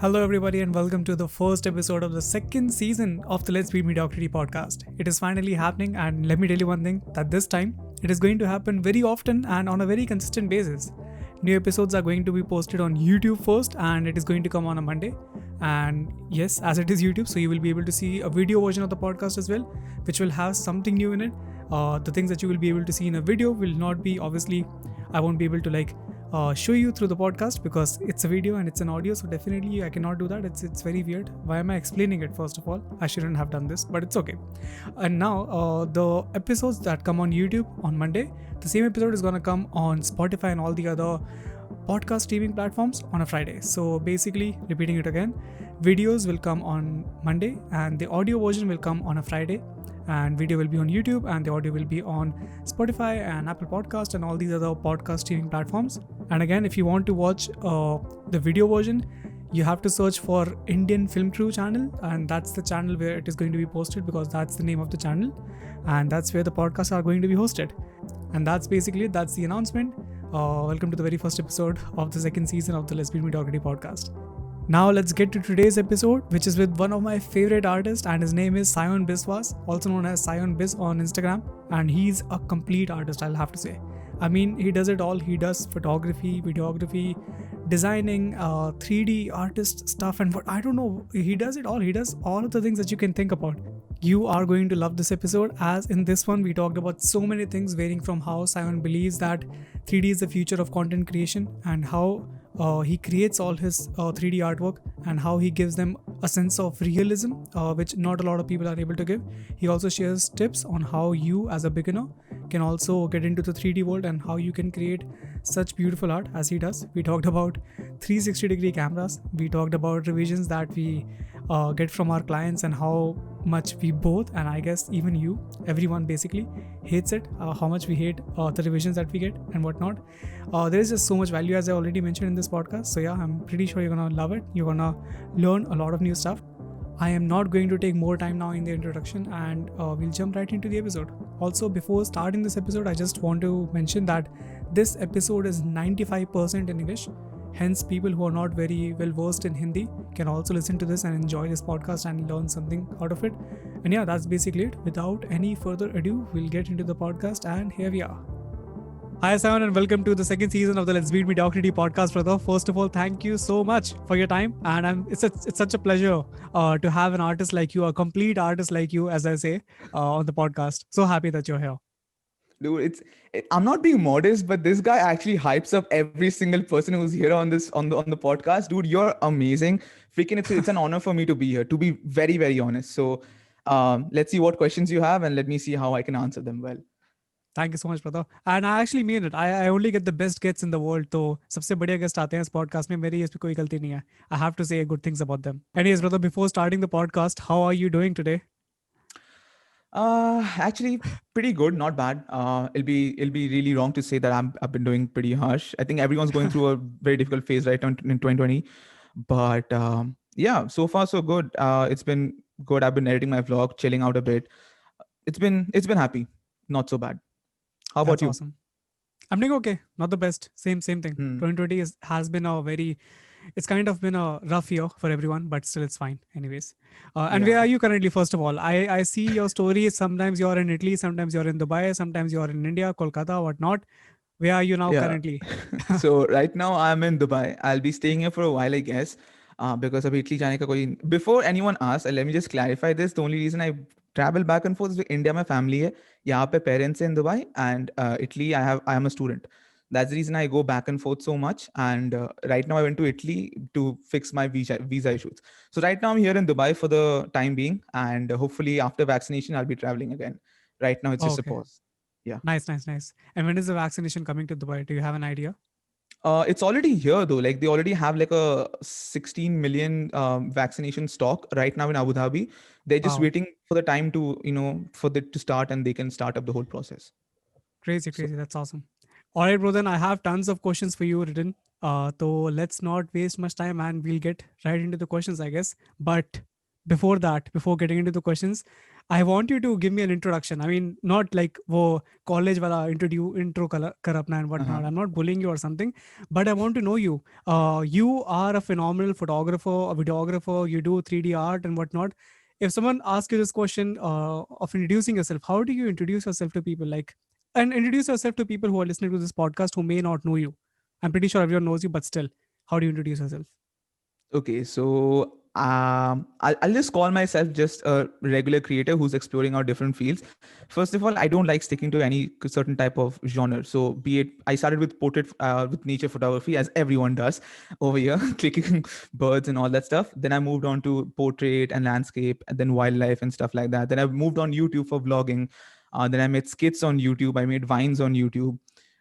Hello, everybody, and welcome to the first episode of the second season of the Let's Beat Mediocrity podcast. It is finally happening, and let me tell you one thing that this time it is going to happen very often and on a very consistent basis. New episodes are going to be posted on YouTube first, and it is going to come on a Monday. And yes, as it is YouTube, so you will be able to see a video version of the podcast as well, which will have something new in it. The things that you will be able to see in a video will not be obviously, I won't be able to show you through the podcast because it's a video and it's an audio, so definitely I cannot do that. It's very weird. Why am I explaining it? First of all, I shouldn't have done this, but it's okay. And now the episodes that come on YouTube on Monday, the same episode is gonna come on Spotify and all the other podcast streaming platforms on a Friday. So basically, repeating it again, videos will come on Monday and the audio version will come on a Friday, and video will be on YouTube and the audio will be on Spotify and Apple Podcast and all these other podcast streaming platforms. And again, if you want to watch the video version, you have to search for Indian Film Crew channel, and that's the channel where it is going to be posted because that's the name of the channel and that's where the podcasts are going to be hosted. And that's basically it. That's the announcement. Welcome to the very first episode of the second season of the Let's Beat Mediocrity podcast. Now let's get to today's episode, which is with one of my favorite artists, and his name is Sayon Biswas, also known as Sayon Biz on Instagram, and he's a complete artist, I'll have to say. I mean, he does it all. He does photography, videography, designing, 3D artist stuff, and what I don't know, he does it all. He does all of the things that you can think about. You are going to love this episode, as in this one we talked about so many things, varying from how Sayon believes that 3D is the future of content creation, and how he creates all his 3D artwork, and how he gives them a sense of realism, which not a lot of people are able to give. He also shares tips on how you as a beginner can also get into the 3D world and how you can create such beautiful art as he does. We talked about 360-degree cameras. We talked about revisions that we get from our clients and how much we both, and I guess even you, everyone basically hates it, how much we hate the revisions that we get and whatnot. There is just so much value, as I already mentioned in this podcast. So yeah, I'm pretty sure you're gonna love it. You're gonna learn a lot of new stuff. I am not going to take more time now in the introduction, and we'll jump right into the episode. Also, before starting this episode, I just want to mention that this episode is 95% in English. Hence, people who are not very well versed in Hindi can also listen to this and enjoy this podcast and learn something out of it. And yeah, that's basically it. Without any further ado, we'll get into the podcast, and here we are. Hi, Sayon, and welcome to the second season of the Let's Beat Mediocrity podcast, brother. First of all, thank you so much for your time, and it's such a pleasure to have an artist like you, a complete artist like you, as I say, on the podcast. So happy that you're here. Dude, I'm not being modest, but this guy actually hypes up every single person who's here on the podcast. Dude, you're amazing. Freaking, it's an honor for me to be here, to be very, very honest. So let's see what questions you have, and let me see how I can answer them well. Thank you so much, brother. And I actually mean it. I only get the best guests in the world. तो सबसे बढ़िया guest आते हैं इस podcast में. मेरी इसमें कोई गलती नहीं है. I have to say good things about them. Anyways, brother, before starting the podcast, how are you doing today? Actually pretty good, not bad. It'll be really wrong to say that I've been doing pretty harsh. I think everyone's going through a very difficult phase right now in 2020. But yeah, so far so good. It's been good. I've been editing my vlog, chilling out a bit. It's been happy, not so bad. How about That's you? Awesome. I'm doing okay. Not the best. Same thing. 2020 has been it's kind of been a rough year for everyone, but still it's fine. Anyways, and where are you currently? First of all, I see your stories. Sometimes you're in Italy, sometimes you're in Dubai, sometimes you're in India, Kolkata, whatnot. Where are you now currently? So right now I'm in Dubai. I'll be staying here for a while, I guess. Because of Italy जाने का कोई. Before anyone asks, let me just clarify this. The only reason I travel back and forth is India my family है. यहाँ पे parents हैं in Dubai, and Italy I am a student. That's the reason I go back and forth so much. And right now I went to Italy to fix my visa issues. So right now I'm here in Dubai for the time being, and hopefully after vaccination I'll be traveling again. Right now it's just a pause. Yeah. Nice. And when is the vaccination coming to Dubai? Do you have an idea? It's already here though. Like they already have like a 16 million vaccination stock right now in Abu Dhabi. They're just waiting for the time to, for it to start, and they can start up the whole process. Crazy. That's awesome. All right, bro, then I have tons of questions for you written. So let's not waste much time, and we'll get right into the questions, I guess. But before getting into the questions, I want you to give me an introduction. I mean, not like wo college wala intro kar apna and whatnot. Uh-huh. I'm not bullying you or something, but I want to know you. You are a phenomenal photographer, a videographer. You do 3D art and whatnot. If someone asks you this question of introducing yourself, how do you introduce yourself to people? Like, and introduce yourself to people who are listening to this podcast who may not know you. I'm pretty sure everyone knows you, but still, how do you introduce yourself? Okay, so I'll just call myself just a regular creator who's exploring our different fields. First of all, I don't like sticking to any certain type of genre. So, be it I started with portrait with nature photography, as everyone does over here, clicking birds and all that stuff. Then I moved on to portrait and landscape, and then wildlife and stuff like that. Then I moved on YouTube for vlogging. Then I made skits on YouTube. I made vines on YouTube.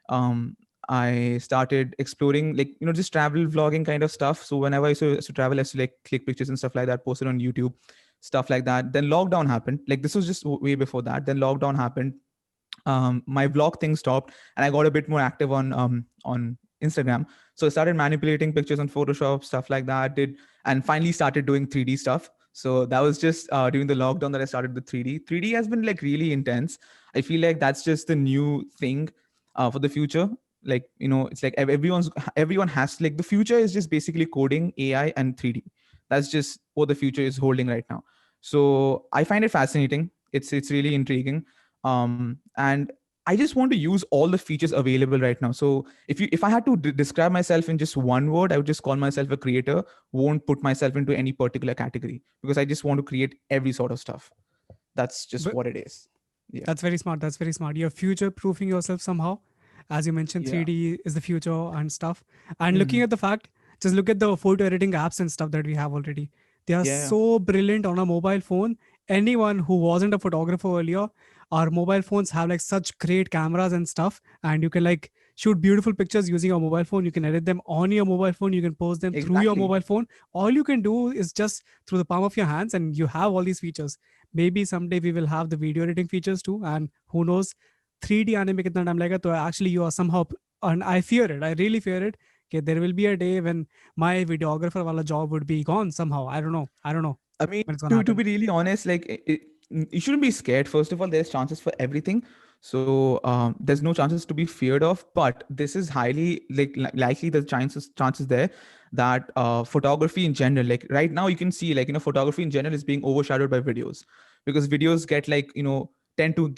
Um, I started exploring like just travel vlogging kind of stuff. So whenever I used to travel, I used to like click pictures and stuff like that, post it on YouTube, stuff like that. Then lockdown happened. Like this was just way before that. Then lockdown happened. My vlog thing stopped, and I got a bit more active on Instagram. So I started manipulating pictures on Photoshop, stuff like that. Did and finally started doing 3D stuff. So that was just during the lockdown that I started with 3D. 3D has been like really intense. I feel like that's just the new thing for the future. Like it's like everyone has like the future is just basically coding, AI, and 3D. That's just what the future is holding right now. So I find it fascinating. It's really intriguing, and I just want to use all the features available right now. So if I had to describe myself in just one word, I would just call myself a creator. Won't put myself into any particular category because I just want to create every sort of stuff. That's just But what it is. Yeah. that's very smart. That's very smart. You're future proofing yourself somehow. As you mentioned, Yeah. 3D is the future and stuff. And looking Hmm. at the fact, just look at the photo editing apps and stuff that we have already. They are Yeah. so brilliant on a mobile phone. Anyone who wasn't a photographer earlier, our mobile phones have like such great cameras and stuff. And you can like shoot beautiful pictures using your mobile phone. You can edit them on your mobile phone. You can post them through your Exactly. mobile phone. All you can do is just through the palm of your hands, and you have all these features. Maybe someday we will have the video editing features too, and who knows, 3D आने में कितना time लगेगा. तो actually you are somehow, and I fear it, I really fear it, okay, there will be a day when my videographer wala job would be gone somehow. I don't know I mean, when it's gonna to happen. be really honest, like you shouldn't be scared. First of all, there's chances for everything, so there's no chances to be feared of. But this is highly likely the chances there that photography in general, like right now, you can see like photography in general is being overshadowed by videos because videos get like tend to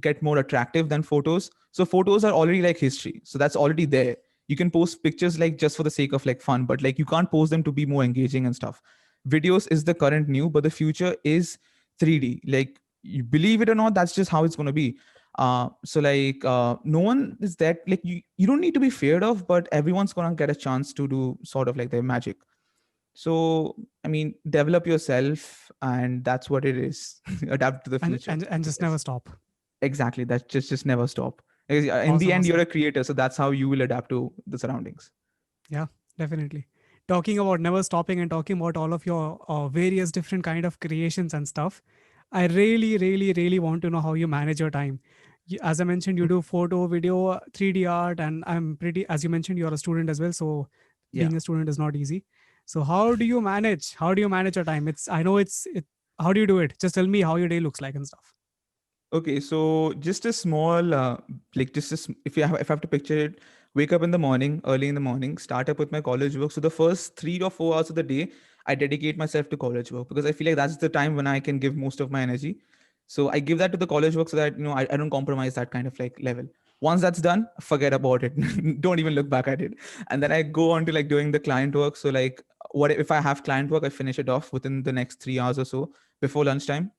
get more attractive than photos. So photos are already like history, so that's already there. You can post pictures like just for the sake of like fun, but like you can't post them to be more engaging and stuff. Videos is the current new, but the future is 3D. Like you believe it or not, that's just how it's going to be. So like no one is that like you don't need to be feared of, but everyone's going to get a chance to do sort of like their magic. So I mean, develop yourself, and that's what it is. Adapt to the and future, and, and I just never guess. stop. Exactly. That just never stop. Because, in the Awesome, end, you're awesome. a creator, so that's how you will adapt to the surroundings. Yeah, definitely. Talking about never stopping and talking about all of your various different kind of creations and stuff, I really, really, really want to know how you manage your time. As I mentioned, you Mm. do photo, video, 3D art, and I'm pretty, as you mentioned, you're a student as well. So Yeah. being a student is not easy. So how do you manage? How do you manage your time? I know how do you do it? Just tell me how your day looks like and stuff. Okay, so just a small, like just if I have to picture it, wake up in the morning, early in the morning, start up with my college work. So the first 3 or 4 hours of the day, I dedicate myself to college work because I feel like that's the time when I can give most of my energy. So I give that to the college work so that I don't compromise that kind of like level. Once that's done, forget about it. Don't even look back at it. And then I go on to like doing the client work. So like, what if I have client work? I finish it off within the next 3 hours or so before lunchtime,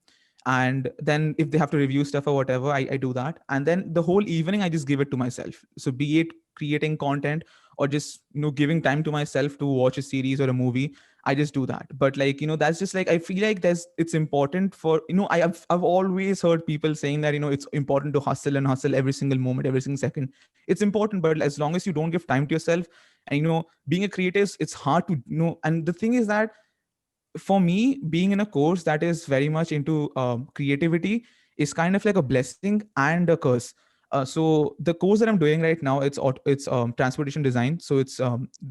and then if they have to review stuff or whatever, I do that. And then the whole evening I just give it to myself, so be it creating content or just giving time to myself to watch a series or a movie, I just do that. But like that's just like I feel like it's important for I've always heard people saying that it's important to hustle and hustle every single moment, every single second. It's important, but as long as you don't give time to yourself, and being a creator it's hard to and the thing is that for me, being in a course that is very much into creativity is kind of like a blessing and a curse. So the course that I'm doing right now, it's transportation design. So it's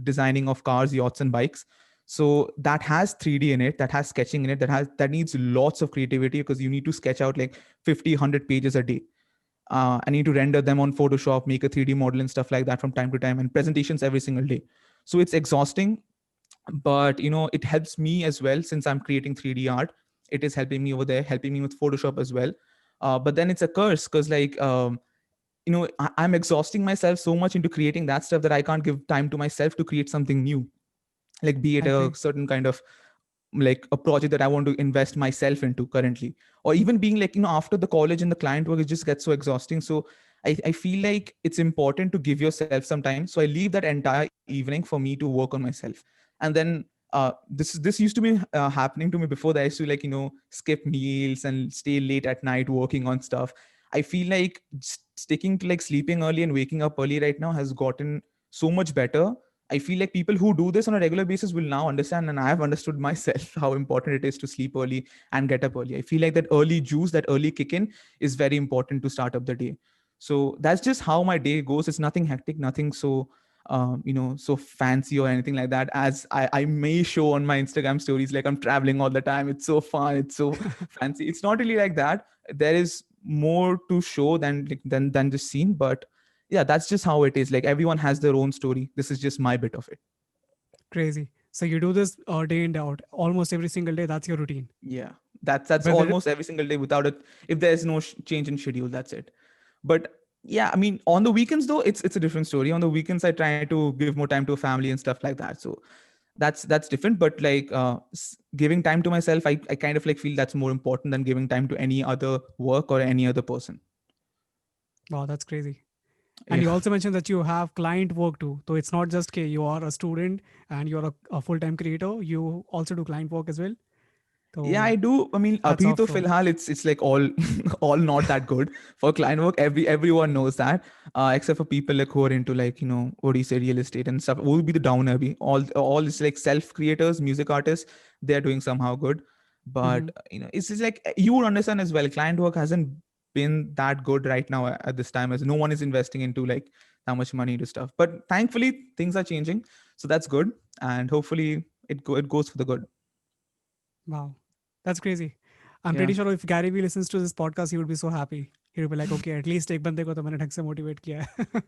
designing of cars, yachts, and bikes. So that has 3D in it, that has sketching in it, that needs lots of creativity, because you need to sketch out like 50, 100 pages a day. I need to render them on Photoshop, make a 3D model and stuff like that from time to time, and presentations every single day. So it's exhausting, but it helps me as well, since I'm creating 3D art. It is helping me over there, helping me with Photoshop as well. But then it's a curse, because I'm exhausting myself so much into creating that stuff that I can't give time to myself to create something new, like be it I a agree. certain kind of like a project that I want to invest myself into currently, or even being like, after the college and the client work, it just gets so exhausting. So I feel like it's important to give yourself some time. So I leave that entire evening for me to work on myself. And then this used to be happening to me before that. I used to like, skip meals and stay late at night working on stuff. I feel like sticking to like sleeping early and waking up early right now has gotten so much better. I feel like people who do this on a regular basis will now understand, and I have understood myself how important it is to sleep early and get up early. I feel like that early juice, that early kick in is very important to start up the day. So that's just how my day goes. It's nothing hectic, nothing so so fancy or anything like that, as I may show on my Instagram stories, like I'm traveling all the time. It's so fun, it's so fancy. It's not really like that. There is more to show than just seen, but yeah, that's just how it is. Like everyone has their own story. This is just my bit of it. Crazy. So you do this day in day out, almost every single day. That's your routine. Yeah, that's Whether almost every single day without it. If there's no change in schedule, that's it. But yeah, I mean, on the weekends though, it's a different story. On the weekends, I try to give more time to a family and stuff like that. So that's different. But like giving time to myself, I kind of like feel that's more important than giving time to any other work or any other person. wow, that's crazy. And you Yeah. also mentioned that you have client work too. So it's not just okay, you are a student and you're a full time creator. You also do client work as well. Yeah, So I do. I mean, hats abhi off, to bro. filhal, it's like all all not that good for client work. Everyone knows that, except for people like who are into like what do you say, real estate and stuff. Who will be the downer? Be all is like self creators, music artists. They're doing somehow good, Hmm. but it's just like you would understand as well. Client work hasn't been that good right now at this time, as no one is investing into like that much money to stuff. But thankfully, things are changing, so that's good, and hopefully it goes for the good. Wow. That's crazy. I'm Yeah. pretty sure if Gary Vee listens to this podcast, he would be so happy. He would be like, okay, at least एक बंदे को तो मैंने ढंग से motivate किया है.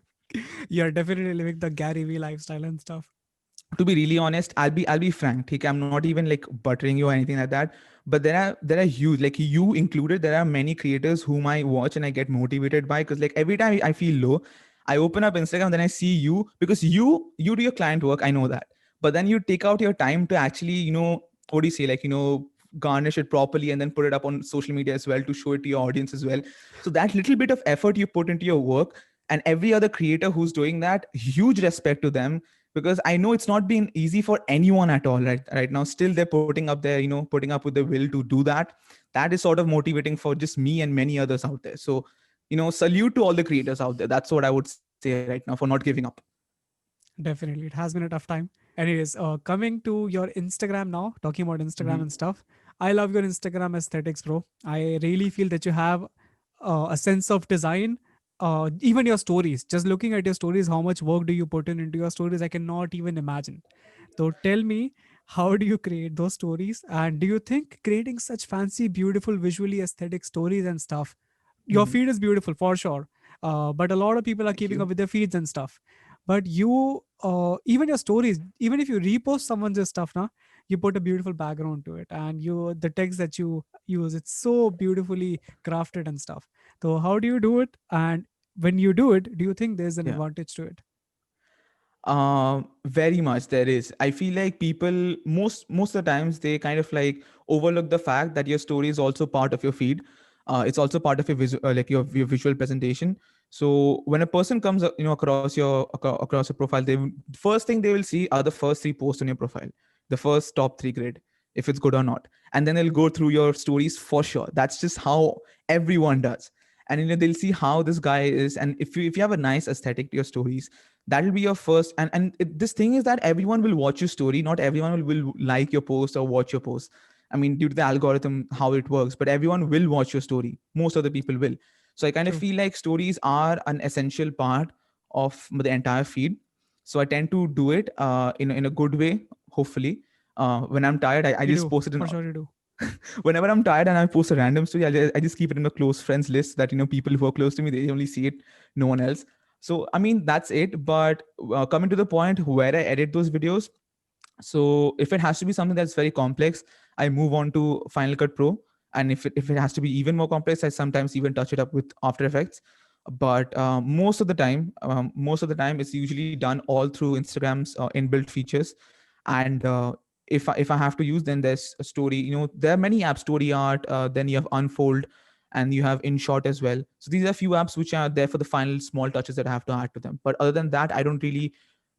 You're definitely living the Gary Vee lifestyle and stuff. To be really honest, I'll be frank. Okay, I'm not even like buttering you or anything like that. But there are huge, like you included. There are many creators whom I watch and I get motivated by, because like every time I feel low, I open up Instagram, then I see you, because you do your client work. I know that, but then you take out your time to actually what do you say, like garnish it properly and then put it up on social media as well to show it to your audience as well. So that little bit of effort you put into your work, and every other creator who's doing that, huge respect to them, because I know it's not been easy for anyone at all right now. Still, they're putting up their, putting up with the will to do that. That is sort of motivating for just me and many others out there. So, salute to all the creators out there. That's what I would say right now for not giving up. Definitely. It has been a tough time. Anyways, coming to your Instagram now, talking about Instagram Hmm. and stuff. I love your Instagram aesthetics, bro. I really feel that you have a sense of design. Even your stories, just looking at your stories, how much work do you put into your stories? I cannot even imagine. So tell me, how do you create those stories? And do you think creating such fancy, beautiful, visually aesthetic stories and stuff, your Hmm. feed is beautiful for sure. But a lot of people are Thank keeping up you. with their feeds and stuff. But you, even your stories, even if you repost someone's stuff now, you put a beautiful background to it, and you the text that you use, it's so beautifully crafted and stuff. So how do you do it? And when you do it, do you think there's an Yeah. advantage to it? Very much there is. I feel like people most of the times they kind of like overlook the fact that your story is also part of your feed. It's also part of your like your visual presentation. So when a person comes across across your profile, first thing they will see are the first three posts on your profile, the first top three grade, if it's good or not, and then they'll go through your stories for sure. That's just how everyone does. And they'll see how this guy is, and if you have a nice aesthetic to your stories, that'll be your first. This thing is that everyone will watch your story, not everyone will like your post or watch your post. I mean, due to the algorithm how it works, but everyone will watch your story. Most of the people will. So I kind of True. feel like stories are an essential part of the entire feed. So I tend to do it in a good way, hopefully. When I'm tired, I You just do. post it in. For sure you do. Whenever I'm tired and I post a random story, I just keep it in the close friends list that, people who are close to me, they only see it, no one else. So, I mean, that's it. But coming to the point where I edit those videos, so if it has to be something that's very complex, I move on to Final Cut Pro. And if it has to be even more complex, I sometimes even touch it up with After Effects. But most of the time, it's usually done all through Instagram's inbuilt features. And if I have to use, then there's a story. There are many apps, Story Art. Then you have Unfold, and you have InShot as well. So these are a few apps which are there for the final small touches that I have to add to them. But other than that, I don't really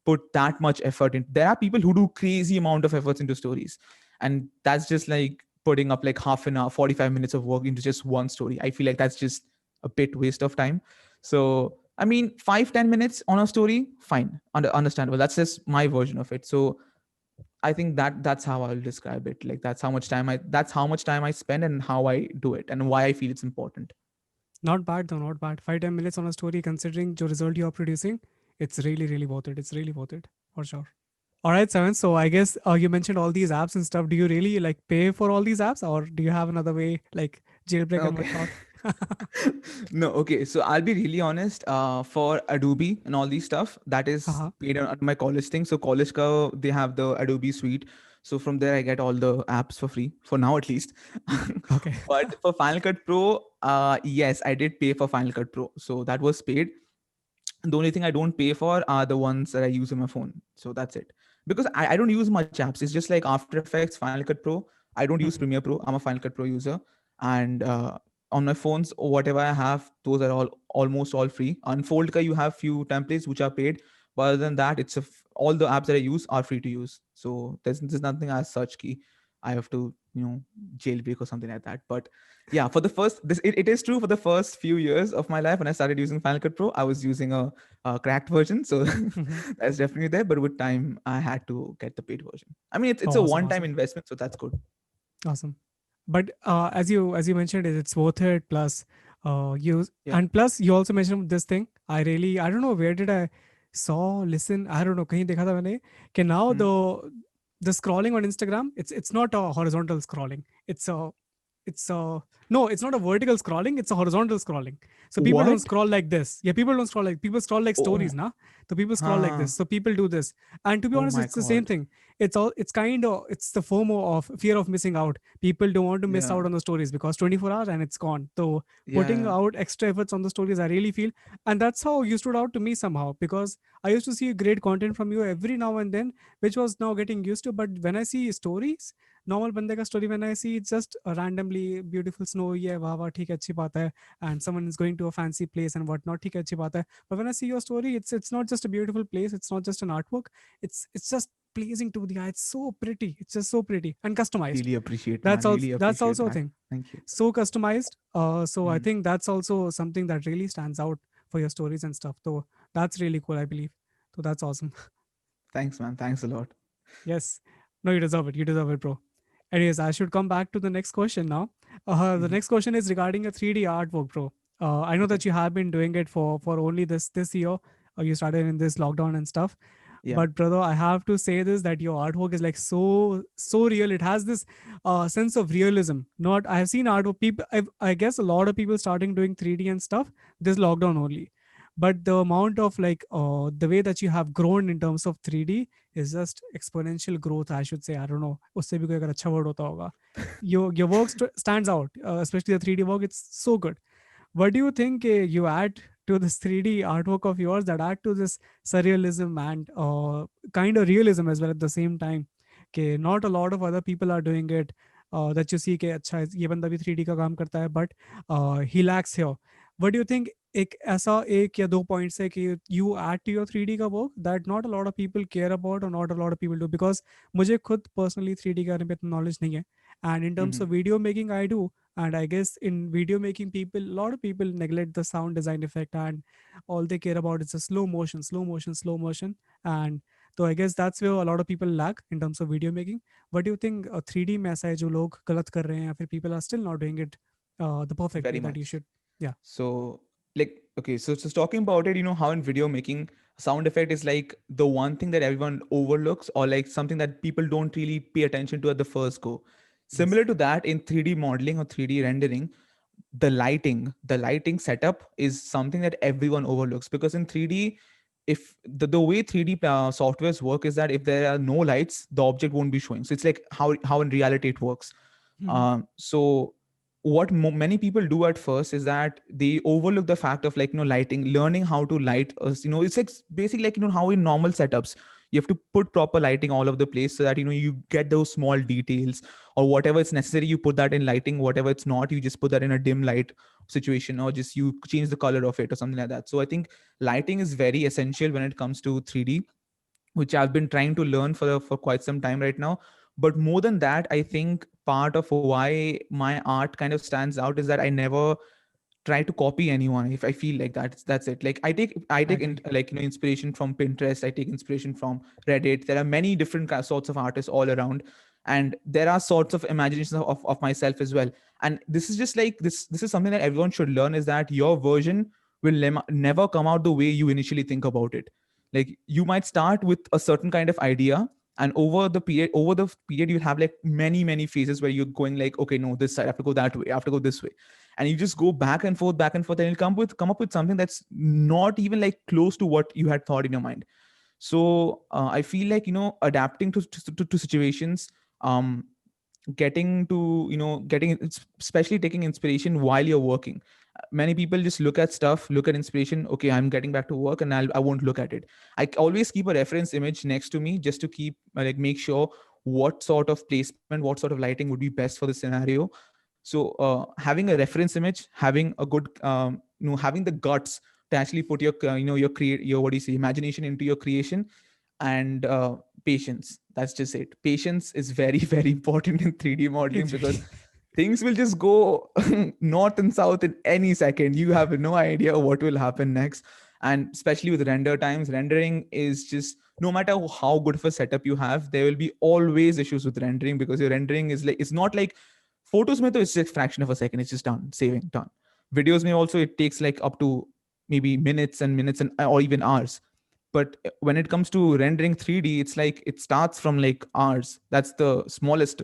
put that much effort in. There are people who do crazy amount of efforts into stories, and that's just like putting up like half an hour, 45 minutes of work into just one story. I feel like that's just a bit waste of time. So I mean, 5-10 minutes on a story, fine, understandable. That's just my version of it. So I think that's how I'll describe it. Like that's how much time I spend and how I do it and why I feel it's important. Not bad though, not bad. 5-10 minutes on a story, considering the result you're producing, it's really, really worth it. It's really worth it, for sure. All right, Seven. So I guess you mentioned all these apps and stuff. Do you really like pay for all these apps, or do you have another way like jailbreak and Okay. whatnot? No, okay. So I'll be really honest. For Adobe and all these stuff, that is Haha. paid on my college thing. So college ka, they have the Adobe suite. So from there, I get all the apps for free for now, at least. Okay. But for Final Cut Pro, yes, I did pay for Final Cut Pro. So that was paid. The only thing I don't pay for are the ones that I use on my phone. So that's it. Because I don't use much apps. It's just like After Effects, Final Cut Pro. I don't use Mhm. Premiere Pro. I'm a Final Cut Pro user. And on my phones, whatever I have, those are almost all free. Unfold ka, you have few templates which are paid. But other than that, all the apps that I use are free to use. So there's nothing as such key. I have to, jailbreak or something like that. But yeah, for the first it is true, for the first few years of my life when I started using Final Cut Pro, I was using a cracked version. So Mhm. that's definitely there, but with time I had to get the paid version. I mean, it's Oh, a awesome, one time awesome, investment, so that's good. awesome. But as you mentioned, it's worth it. Plus, you Yeah. and plus you also mentioned this thing. I don't know where did I saw listen. I don't know. कहीं देखा था मैंने कि now Hmm. the scrolling on Instagram, it's not a horizontal scrolling. It's a no, it's not a vertical scrolling, it's a horizontal scrolling. So people don't What? scroll like this. Yeah, people don't scroll like, people scroll like Oh, stories, na. So people scroll like huh. this, so people do this. And to be Oh honest, my it's the same god. thing. It's the FOMO of fear of missing out. People don't want to miss Yeah. out on the stories because 24 hours and it's gone. So putting Yeah. out extra efforts on the stories, I really feel. And that's how you stood out to me somehow, because I used to see great content from you every now and then, which was now getting used to. But when I see stories, normal बंदे का story when I see it's just randomly beautiful snow, ये वाह वाह ठीक है अच्छी बात है, and someone is going to a fancy place and what not, ठीक है अच्छी बात है. But when I see your story, it's not just a beautiful place, it's not just an artwork, it's just pleasing to the eye. It's so pretty, it's just so pretty and customized. Really appreciate, man. That's Really also appreciate a that. thing. Thank you. So customized. So I Hmm. think that's also something that really stands out for your stories and stuff. So that's really cool, I believe. So that's awesome. Thanks, man. Thanks a lot. Yes. No, you deserve it. You deserve it, bro. Anyways, I should come back to the next question now. The Hmm. next question is regarding a 3D artwork, bro. I know Okay. that you have been doing it for only this year. You started in this lockdown and stuff. Yeah. But brother, I have to say this, that your artwork is like so real. It has this sense of realism. Not I have seen artwork people. I guess a lot of people starting doing 3D and stuff this lockdown only. But the amount of like the way that you have grown in terms of 3D is just exponential growth, I should say. I don't know, उससे भी कोई अगर अच्छा word होता होगा. Your work stands out, especially the 3D work. It's so good. What do you think you add to this 3D artwork of yours that add to this surrealism and kind of realism as well at the same time? कि not a lot of other people are doing it. That you see कि अच्छा ये बंदा भी 3D का काम करता है, but he lacks here. What do you think एक ऐसा एक या दो पॉइंट्स है कि you add to your 3D का work that not a lot of people care about or not a lot of people do? Because मुझे खुद personally 3D के बारे में इतना knowledge नहीं है, and in terms Hmm. of video making I do. And I guess in video making, people, a lot of people neglect the sound design effect, and all they care about is the slow motion, slow motion, slow motion. And so I guess that's where a lot of people lack in terms of video making. What do you think 3D में ऐसा है जो लोग गलत कर रहे हैं, या फिर people are still not doing it the perfect way Very that you much. should? Yeah. So, like, okay, so just talking about it, how in video making, sound effect is like the one thing that everyone overlooks, or like something that people don't really pay attention to at the first go. Yes. Similar to that, in 3D modeling or 3D rendering, the lighting setup is something that everyone overlooks, because in 3D, if the way 3D softwares work is that if there are no lights, the object won't be showing. So it's like how in reality it works. Mhm. So what many people do at first is that they overlook the fact of, like, lighting, learning how to light us. It's like basically like, how in normal setups you have to put proper lighting all over the place, so that you get those small details, or whatever it's necessary, you put that in lighting. Whatever it's not, you just put that in a dim light situation, or just you change the color of it or something like that. So I think lighting is very essential when it comes to 3D, which I've been trying to learn for quite some time right now. But more than that, I think part of why my art kind of stands out is that I never try to copy anyone. If I feel like that's it. Like I take I agree. like, inspiration from Pinterest. I take inspiration from Reddit. There are many different sorts of artists all around, and there are sorts of imaginations of myself as well. And this is just like this is something that everyone should learn, is that your version will never come out the way you initially think about it. Like, you might start with a certain kind of idea, and over the period you'll have like many phases where you're going like, okay, no, this side I have to go that way, I have to go this way, and you just go back and forth, and you'll come up with something that's not even like close to what you had thought in your mind. So I feel like, adapting to situations, um especially taking inspiration while you're working. Many people just look at inspiration. Okay, I'm getting back to work, and I won't look at it. I always keep a reference image next to me, just to keep like make sure what sort of placement, what sort of lighting would be best for the scenario. So having a reference image, having a good having the guts to actually put your your create your what do you say imagination into your creation, and patience. That's just it. Patience is very very important in 3D modeling, It's because really. things will just go north and south in any second. You have no idea what will happen next. And especially with render times, rendering is just, no matter how good of a setup you have, there will be always issues with rendering, because your rendering is like, it's not like photos mein, it's just a fraction of a second, it's just done, saving, done. Videos may also, it takes like up to maybe minutes and or even hours. But when it comes to rendering 3D, it's like it starts from like hours. That's the smallest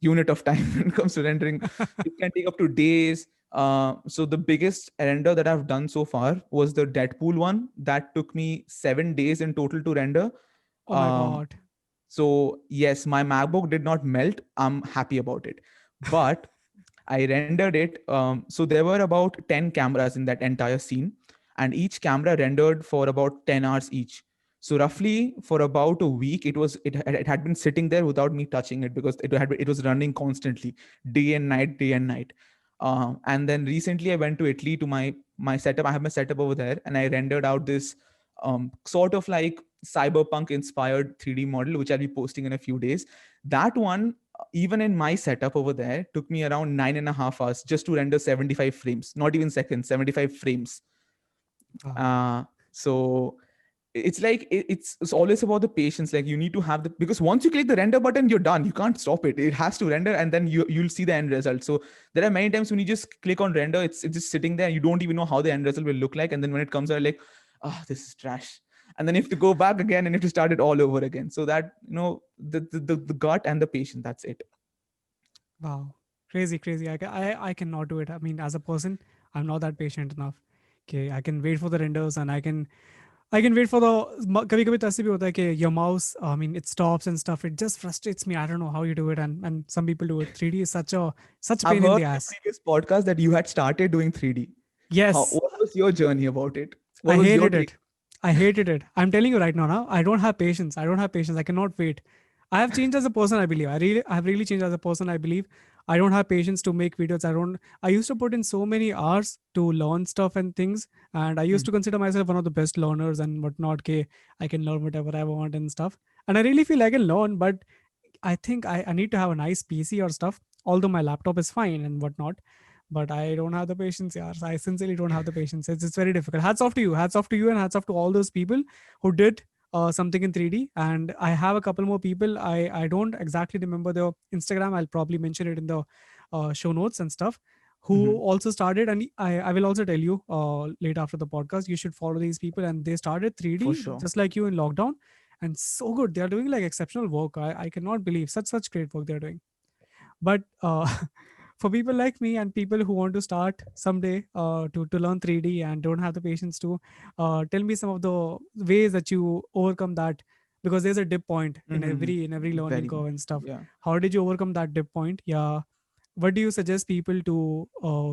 unit of time when it comes to rendering. It can take up to days. So the biggest render that I've done so far was the Deadpool one. That took me 7 days in total to render. Oh my um, god. so yes, my MacBook did not melt. I'm happy about it. But I rendered it. So there were about 10 cameras in that entire scene, and each camera rendered for about 10 hours each. So roughly for about a week, it had been sitting there without me touching it, because it was running constantly, day and night, day and night. And then recently I went to Italy to my setup. I have my setup over there, and I rendered out this sort of like cyberpunk inspired 3D model, which I'll be posting in a few days. That one, even in my setup over there, took me around 9.5 hours just to render 75 frames, not even seconds, 75 frames. Wow. So it's like it's always about the patience. Like, you need to have the, because once you click the render button, you're done. You can't stop it. It has to render, and then you'll see the end result. So there are many times when you just click on render, it's just sitting there. You don't even know how the end result will look like, and then when it comes out, like, oh, this is trash. And then you have to go back again, and you have to start it all over again. So that, the gut and the patience, that's it. Wow. Crazy, crazy. I cannot do it. I mean, as a person, I'm not that patient enough. Okay, I can wait for the renders, and I can wait for the कभी कभी तो ऐसे भी होता है कि your mouse, I mean, it stops and stuff. It just frustrates me. I don't know how you do it, and some people do it. 3D is such I've pain in heard the in a ass. previous podcast that you had started doing 3D. Yes, What was your journey about it? What I was your hated take? it. I hated it. I'm telling you right now. Now I don't have patience. I don't have patience. I cannot wait. I have changed as a person. I believe. I have really changed as a person. I believe. I don't have patience to make videos. I don't. I used to put in so many hours to learn stuff and things, and I used Hmm. to consider myself one of the best learners and whatnot. Okay, I can learn whatever I want and stuff, and I really feel I can learn. But I think I need to have a nice PC or stuff. Although my laptop is fine and whatnot, but I don't have the patience. Yeah, I sincerely don't have the patience. It's very difficult. Hats off to you. Hats off to you, and hats off to all those people who did something in 3D. And I have a couple more people. I don't exactly remember their Instagram. I'll probably mention it in the show notes and stuff. who Mhm. also started, and I will also tell you late after the podcast, you should follow these people, and they started For 3D sure. just like you in lockdown, and so good. They are doing like exceptional work. I cannot believe such great work they're doing. But for people like me and people who want to start someday to learn 3D and don't have the patience to, tell me some of the ways that you overcome that, because there's a dip point in Mhm. every learning Very. curve and stuff. Yeah. How did you overcome that dip point? Yeah, what do you suggest people to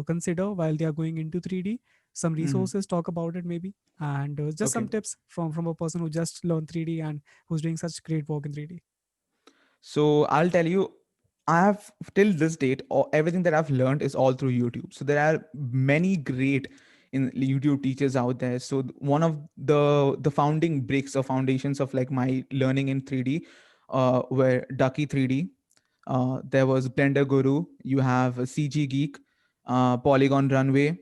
consider while they are going into 3D? Some Mhm. resources, talk about it maybe, and just Okay. some tips from a person who just learned 3D and who's doing such great work in 3D. So I'll tell you, I have till this date, or everything that I've learned is all through YouTube. So there are many great in YouTube teachers out there. So one of the founding bricks or foundations of like my learning in 3D were Ducky 3D. There was Blender Guru. You have CG Geek, Polygon Runway,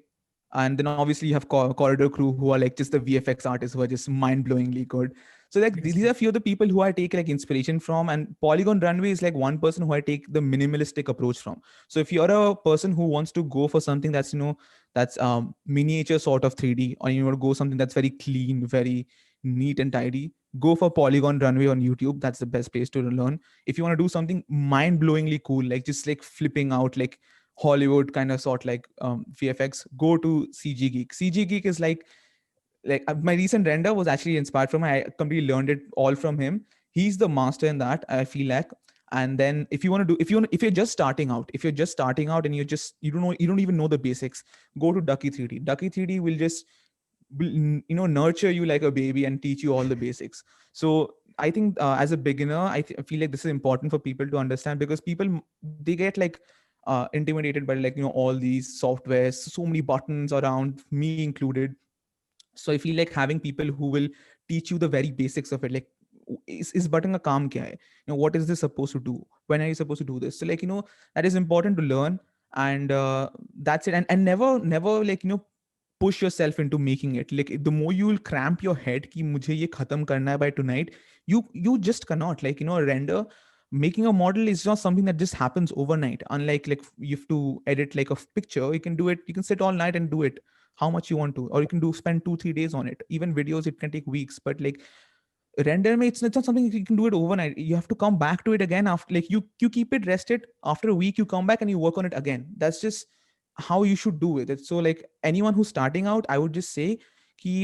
and then obviously you have Corridor Crew, who are like just the VFX artists who are just mind-blowingly good. So like these Seriously. are few of the people who I take like inspiration from, and Polygon Runway is like one person who I take the minimalistic approach from. So if you're a person who wants to go for something that's that's miniature sort of 3D, or you want to go something that's very clean, very neat and tidy, go for Polygon Runway on YouTube. That's the best place to learn. If you want to do something mind-blowingly cool, like just like flipping out, like Hollywood kind of sort like VFX, go to CG Geek. CG Geek is like my recent render was actually inspired from him. I completely learned it all from him. He's the master in that, I feel like. And then if you want to do, if you're just starting out, if you're just starting out and you don't know, you don't even know the basics, go to Ducky 3D. Ducky 3D will just nurture you like a baby and teach you all the basics. So I think as a beginner, I feel like this is important for people to understand, because people, they get like intimidated by like all these softwares, so many buttons around, me included. So I feel like having people who will teach you the very basics of it, like is button a काम क्या है, what is this supposed to do, when are you supposed to do this. So like that is important to learn. And that's it. And never like push yourself into making it. Like the more you will cramp your head कि मुझे ये खत्म करना है by tonight, you just cannot, like render, making a model is not something that just happens overnight. Unlike like you have to edit like a picture, you can do it, you can sit all night and do it how much you want to, or you can do spend 2-3 days on it. Even videos, it can take weeks. But like render me, it's not something you can do it overnight. You have to come back to it again after, like you keep it rested. After a week you come back and you work on it again. That's just how you should do it. So like anyone who's starting out, I would just say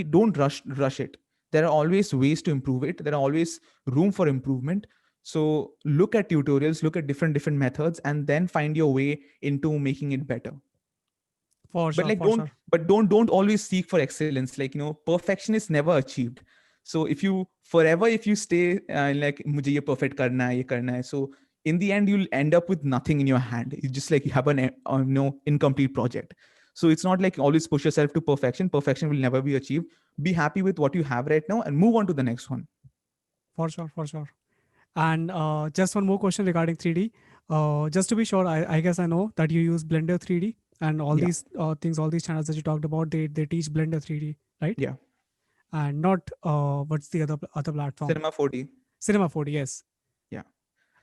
don't rush it. There are always ways to improve it. There are always room for improvement. So look at tutorials, look at different methods, and then find your way into making it better. For But sure, like for sure. don't always seek for excellence. Like perfection is never achieved. So if you stay like mujhe ye perfect karna hai, ye karna hai, so in the end you'll end up with nothing in your hand. It's just like you have an incomplete project. So it's not like always push yourself to perfection. Perfection will never be achieved. Be happy with what you have right now and move on to the next one. For sure, for sure. And just one more question regarding 3D. Just to be sure, I guess I know that you use Blender 3D and all Yeah. these things, all these channels that you talked about, they teach Blender 3D, right? Yeah. And not what's the other platform? Cinema 4D. Cinema 4D. Yes, Yeah.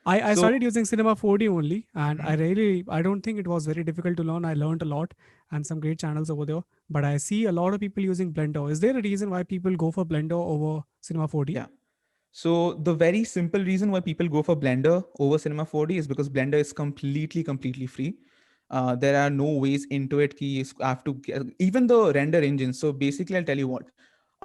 I So started using Cinema 4D only, and mhm. I don't think it was very difficult to learn. I learned a lot and some great channels over there. But I see a lot of people using Blender. Is there a reason why people go for Blender over Cinema 4D? Yeah. So the very simple reason why people go for Blender over Cinema 4D is because Blender is completely free. There are no ways into it. Ki have to even the render engine. So basically, I'll tell you what.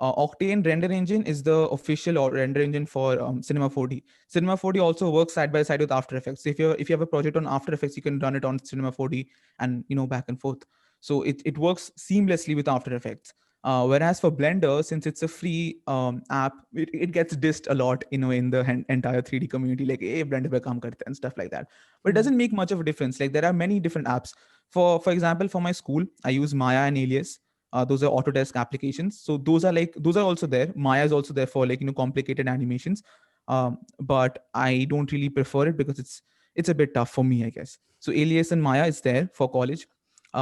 Octane render engine is the official or render engine for Cinema 4D. Cinema 4D also works side by side with After Effects. So if you have a project on After Effects, you can run it on Cinema 4D and back and forth. So it works seamlessly with After Effects. Whereas for Blender, since it's a free app, it gets dissed a lot, in the entire 3D community, like, hey, Blender pe kaam karte and stuff like that. But it Hmm. doesn't make much of a difference. Like there are many different apps. For example, for my school, I use Maya and Alias. Those are Autodesk applications. So those are also there. Maya is also there for like complicated animations. But I don't really prefer it because it's a bit tough for me, I guess. So Alias and Maya is there for college.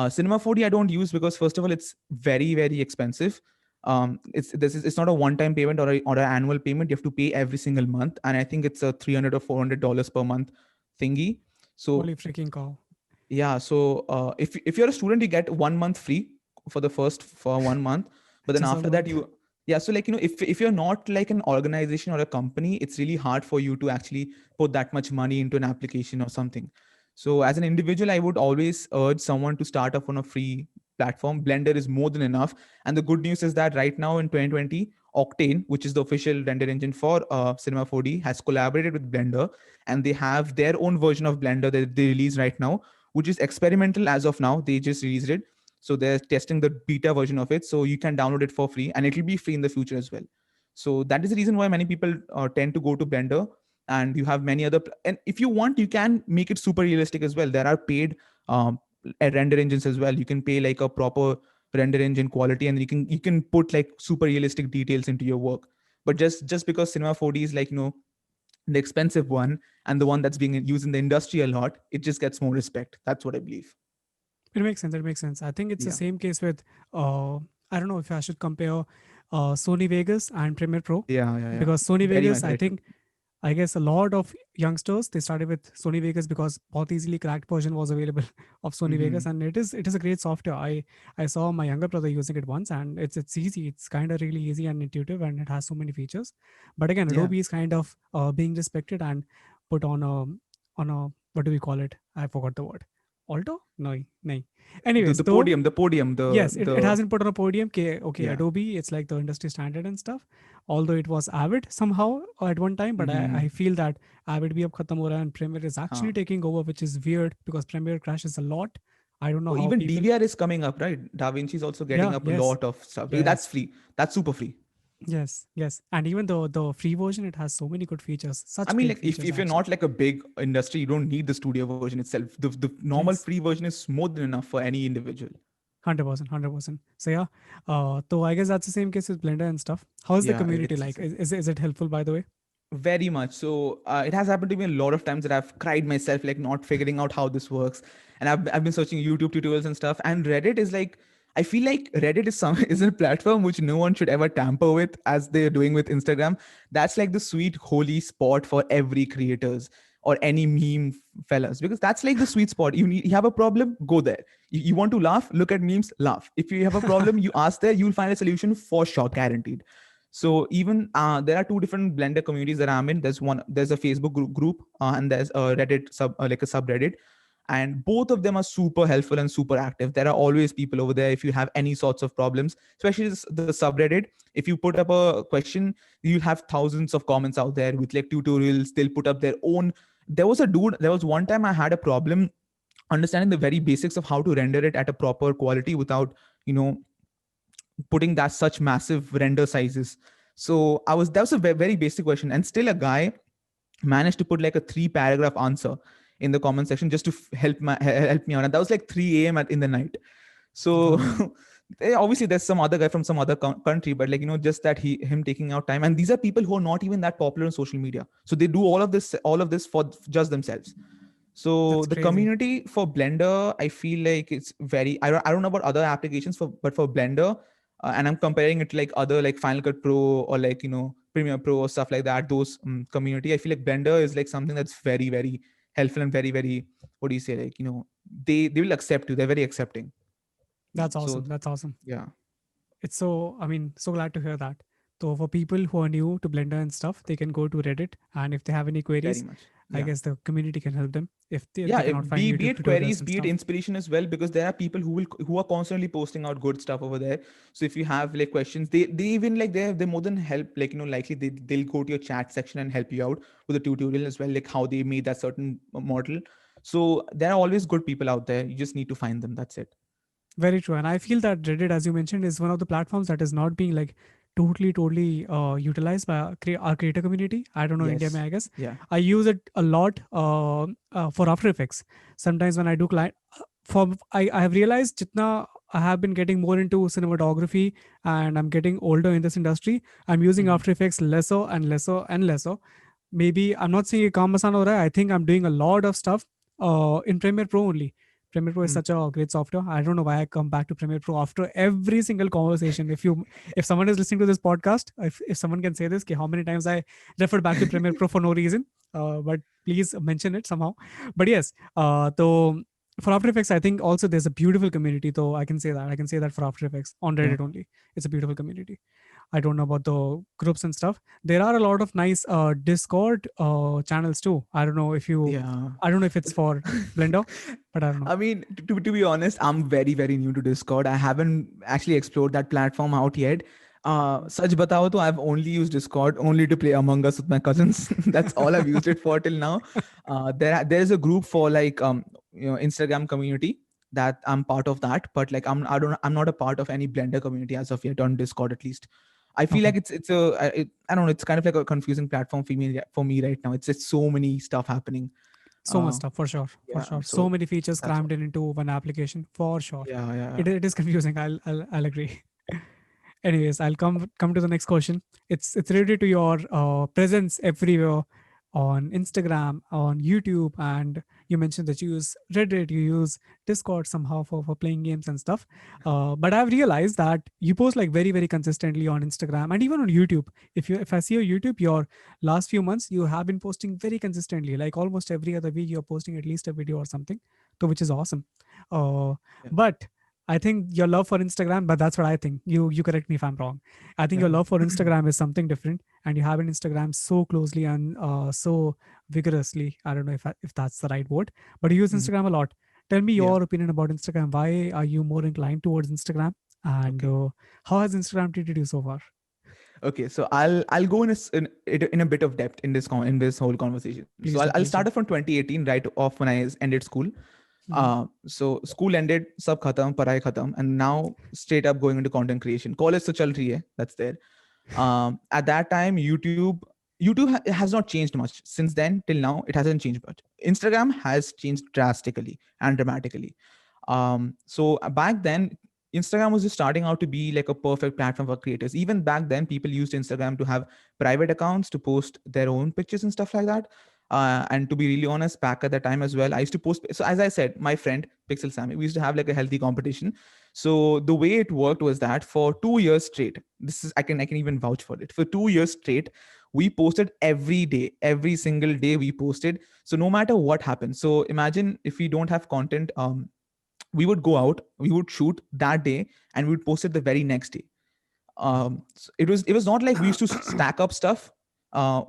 Cinema 4D I don't use because first of all it's very expensive. It's not a one-time payment or an annual payment. You have to pay every single month, and I think it's a $300 or $400 per month thingy. So Holy freaking cow! Yeah. So if you're a student, you get 1 month free for 1 month, but then Just a after that month. you yeah. So like if you're not like an organization or a company, it's really hard for you to actually put that much money into an application or something. So as an individual, I would always urge someone to start up on a free platform. Blender is more than enough, and the good news is that right now in 2020, Octane, which is the official render engine for Cinema 4D, has collaborated with Blender, and they have their own version of Blender that they release right now, which is experimental as of now. They just released it. So they're testing the beta version of it. So you can download it for free, and it'll be free in the future as well. So that is the reason why many people tend to go to Blender. And you have many other, and if you want, you can make it super realistic as well. There are paid um, render engines as well. You can pay like a proper render engine quality, and you can put like super realistic details into your work. But just because Cinema 4D is like the expensive one and the one that's being used in the industry a lot, it just gets more respect. That's what I believe. It makes sense. It makes sense. I think it's the Yeah. same case with, I don't know if I should compare Sony Vegas and Premiere Pro, Yeah, yeah, yeah. because Sony Very Vegas, much I right. think, I guess a lot of youngsters, they started with Sony Vegas because बहुत easily cracked version was available of Sony Vegas, Mm-hmm. and it is a great software. I saw my younger brother using it once, and it's easy. It's kind of really easy and intuitive, and it has so many features. But again, Yeah. Adobe is kind of being respected and put on a what do we call it? I forgot the word. Alto? No, no. The Anyways, the though podium, the podium, yes, it the hasn't put on a podium. Okay, yeah. Adobe, it's like the industry standard and stuff. Although it was Avid somehow at one time, but I Mm-hmm. feel that Avid bhi ab khatam ho raha hai and Premiere is Huh. actually taking over, which is weird because Premiere crashes a lot. I don't know Oh, how even people. DVR is coming up, right? Da Vinci is also getting Yeah, up a yes, lot of stuff because that's yes, free. That's super free. yes. And even the free version, it has so many good features, I such mean, great like if, features if you're actually. not like a big industry, you don't need the studio version itself. The normal Yes. free version is more than enough for any individual. 100%, 100%. So yeah, so I guess that's the same case with Blender and stuff. How's the Yeah, community it's like? Is it helpful, by the way? very much. So it has happened to me a lot of times that I've cried myself, like not figuring out how this works. And I've been searching YouTube tutorials and stuff. And Reddit is like, I feel like Reddit is some is a platform which no one should ever tamper with as they're doing with Instagram. That's like the sweet holy spot for every creators or any meme fellas, because that's like the sweet spot. You have a problem, go there. You want to laugh, look at memes, laugh. If you have a problem, you ask there, you'll find a solution for sure, guaranteed. So even there are two different Blender communities that I'm in. There's a Facebook group, and there's a Reddit like a subreddit, and both of them are super helpful and super active. There are always people over there if you have any sorts of problems, especially the subreddit. If you put up a question, you'll have thousands of comments out there with like tutorials. They'll put up their own. There was one time I had a problem understanding the very basics of how to render it at a proper quality without you know putting that such massive render sizes. So that was a very basic question, and still a guy managed to put like a 3 paragraph answer in the comment section just to help me out, and that was like 3 a.m. In the night. So Wow. obviously there's some other guy from some other country, but like just that him taking out time, and these are people who are not even that popular on social media, so they do all of this for just themselves. So That's the crazy. community for Blender, I feel like it's very. I don't know about other applications but for Blender, and I'm comparing it to like other like Final Cut Pro or like Premiere Pro or stuff like that. Those community, I feel like Blender is like something that's very very helpful and very very, what do you say, like they will accept you. They're very accepting. That's So awesome. That's awesome. yeah, It's so, I mean, so glad to hear that. So for people who are new to Blender and stuff, they can go to Reddit, and if they have any very queries, much. I Yeah. guess the community can help them if Yeah, they cannot find be YouTube it tutorials queries, and be it stuff. inspiration as well, because there are people who are constantly posting out good stuff over there. So if you have like questions, they even like they're more than help, like likely they'll go to your chat section and help you out with a tutorial as well, like how they made that certain model. So there are always good people out there. You just need to find them. That's it. Very true. And I feel that Reddit, as you mentioned, is one of the platforms that is not being like totally utilized by our creator community. I don't know, India, Yes. mein, I guess. Yeah. I use it a lot for After Effects. Sometimes when I do client, I have realized jitna I have been getting more into cinematography and I'm getting older in this industry, I'm using Hmm. After Effects lesser and lesser and lesser. Maybe I'm not saying काम आसान हो रहा है. I think I'm doing a lot of stuff in Premiere Pro only. Premiere Pro is Hmm. such a great software. I don't know why I come back to Premiere Pro after every single conversation. If someone is listening to this podcast, if someone can say this, how many times I referred back to Premiere Pro for no reason, but please mention it somehow. But yes, so For After Effects, I think also there's a beautiful community, though. I can say that. I can say that for After Effects on Yeah. Reddit only. It's a beautiful community. I don't know about the groups and stuff. There are a lot of nice Discord channels too. I don't know if you, Yeah. I don't know if it's for Blender, but I don't know. I mean, to be honest, I'm very, very new to Discord. I haven't actually explored that platform out yet. Such batao to I've only used Discord only to play Among Us with my cousins. That's all I've used it for till now. There's a group for like Instagram community that I'm part of that, but like I'm not a part of any Blender community as of yet on Discord at least. I feel Okay. like I don't know, it's kind of like a confusing platform for me right now. It's just so many stuff happening. So much Uh, stuff for sure, for yeah, sure. So so many features that's what. crammed in into one application for sure. Yeah, yeah, yeah. It is confusing. I'll agree. Anyways, I'll come to the next question. It's related to your presence everywhere on Instagram, on YouTube, and you mentioned that you use Reddit, you use Discord somehow for playing games and stuff. But I've realized that you post like very very consistently on Instagram and even on YouTube. If I see your YouTube, your last few months you have been posting very consistently, like almost every other week you're posting at least a video or something, so which is awesome. Uh, Yeah, but I think your love for Instagram, but that's what I think. You correct me if I'm wrong. I think yeah. your love for Instagram is something different, and you have an Instagram so closely and so vigorously. I don't know if that's the right word, but you use Mhm. Instagram a lot. Tell me Yeah. your opinion about Instagram. Why are you more inclined towards Instagram, and Okay. how has Instagram treated you so far? Okay. So I'll go in a bit of depth in in this whole conversation. So Please do, I'll please start do. off from 2018, right off when I ended school. Mhm. So school ended, sab khatam, parai khatam, and now straight up going into content creation. College to chal rahi hai. That's there. At that time, YouTube has not changed much since then till now. It hasn't changed much. Instagram has changed drastically and dramatically. So back then, Instagram was just starting out to be like a perfect platform for creators. Even back then, people used Instagram to have private accounts to post their own pictures and stuff like that. And to be really honest, back at that time as well, I used to post. So as I said, my friend Pixel Sammy, we used to have like a healthy competition. So the way it worked was that for 2 years straight, this is I can even vouch for it. For 2 years straight, we posted every day, every single day we posted. So no matter what happened. So imagine if we don't have content, we would go out, we would shoot that day, and we would post it the very next day. So it was not like we used to stack up stuff.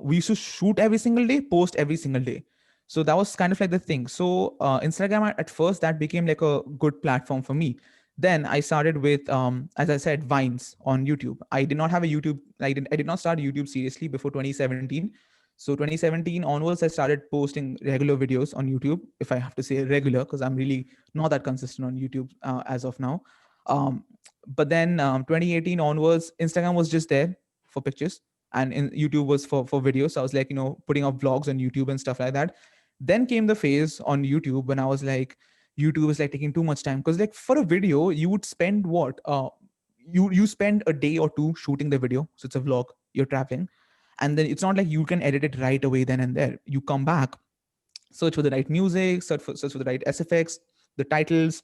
We used to shoot every single day, post every single day. So that was kind of like the thing. So Instagram at first that became like a good platform for me. Then I started with, as I said, Vines on YouTube. I did not have a YouTube. I did not start YouTube seriously before 2017. So 2017 onwards, I started posting regular videos on YouTube. If I have to say regular, because I'm really not that consistent on YouTube as of now. Um, but then 2018 onwards, Instagram was just there for pictures, and YouTube was for videos. So I was like, putting up vlogs on YouTube and stuff like that. Then came the phase on YouTube when I was like, YouTube is like taking too much time, because like for a video you would spend what you spend a day or two shooting the video, so it's a vlog, you're traveling, and then it's not like you can edit it right away then and there. You come back, search for the right music, search for the right SFX, the titles,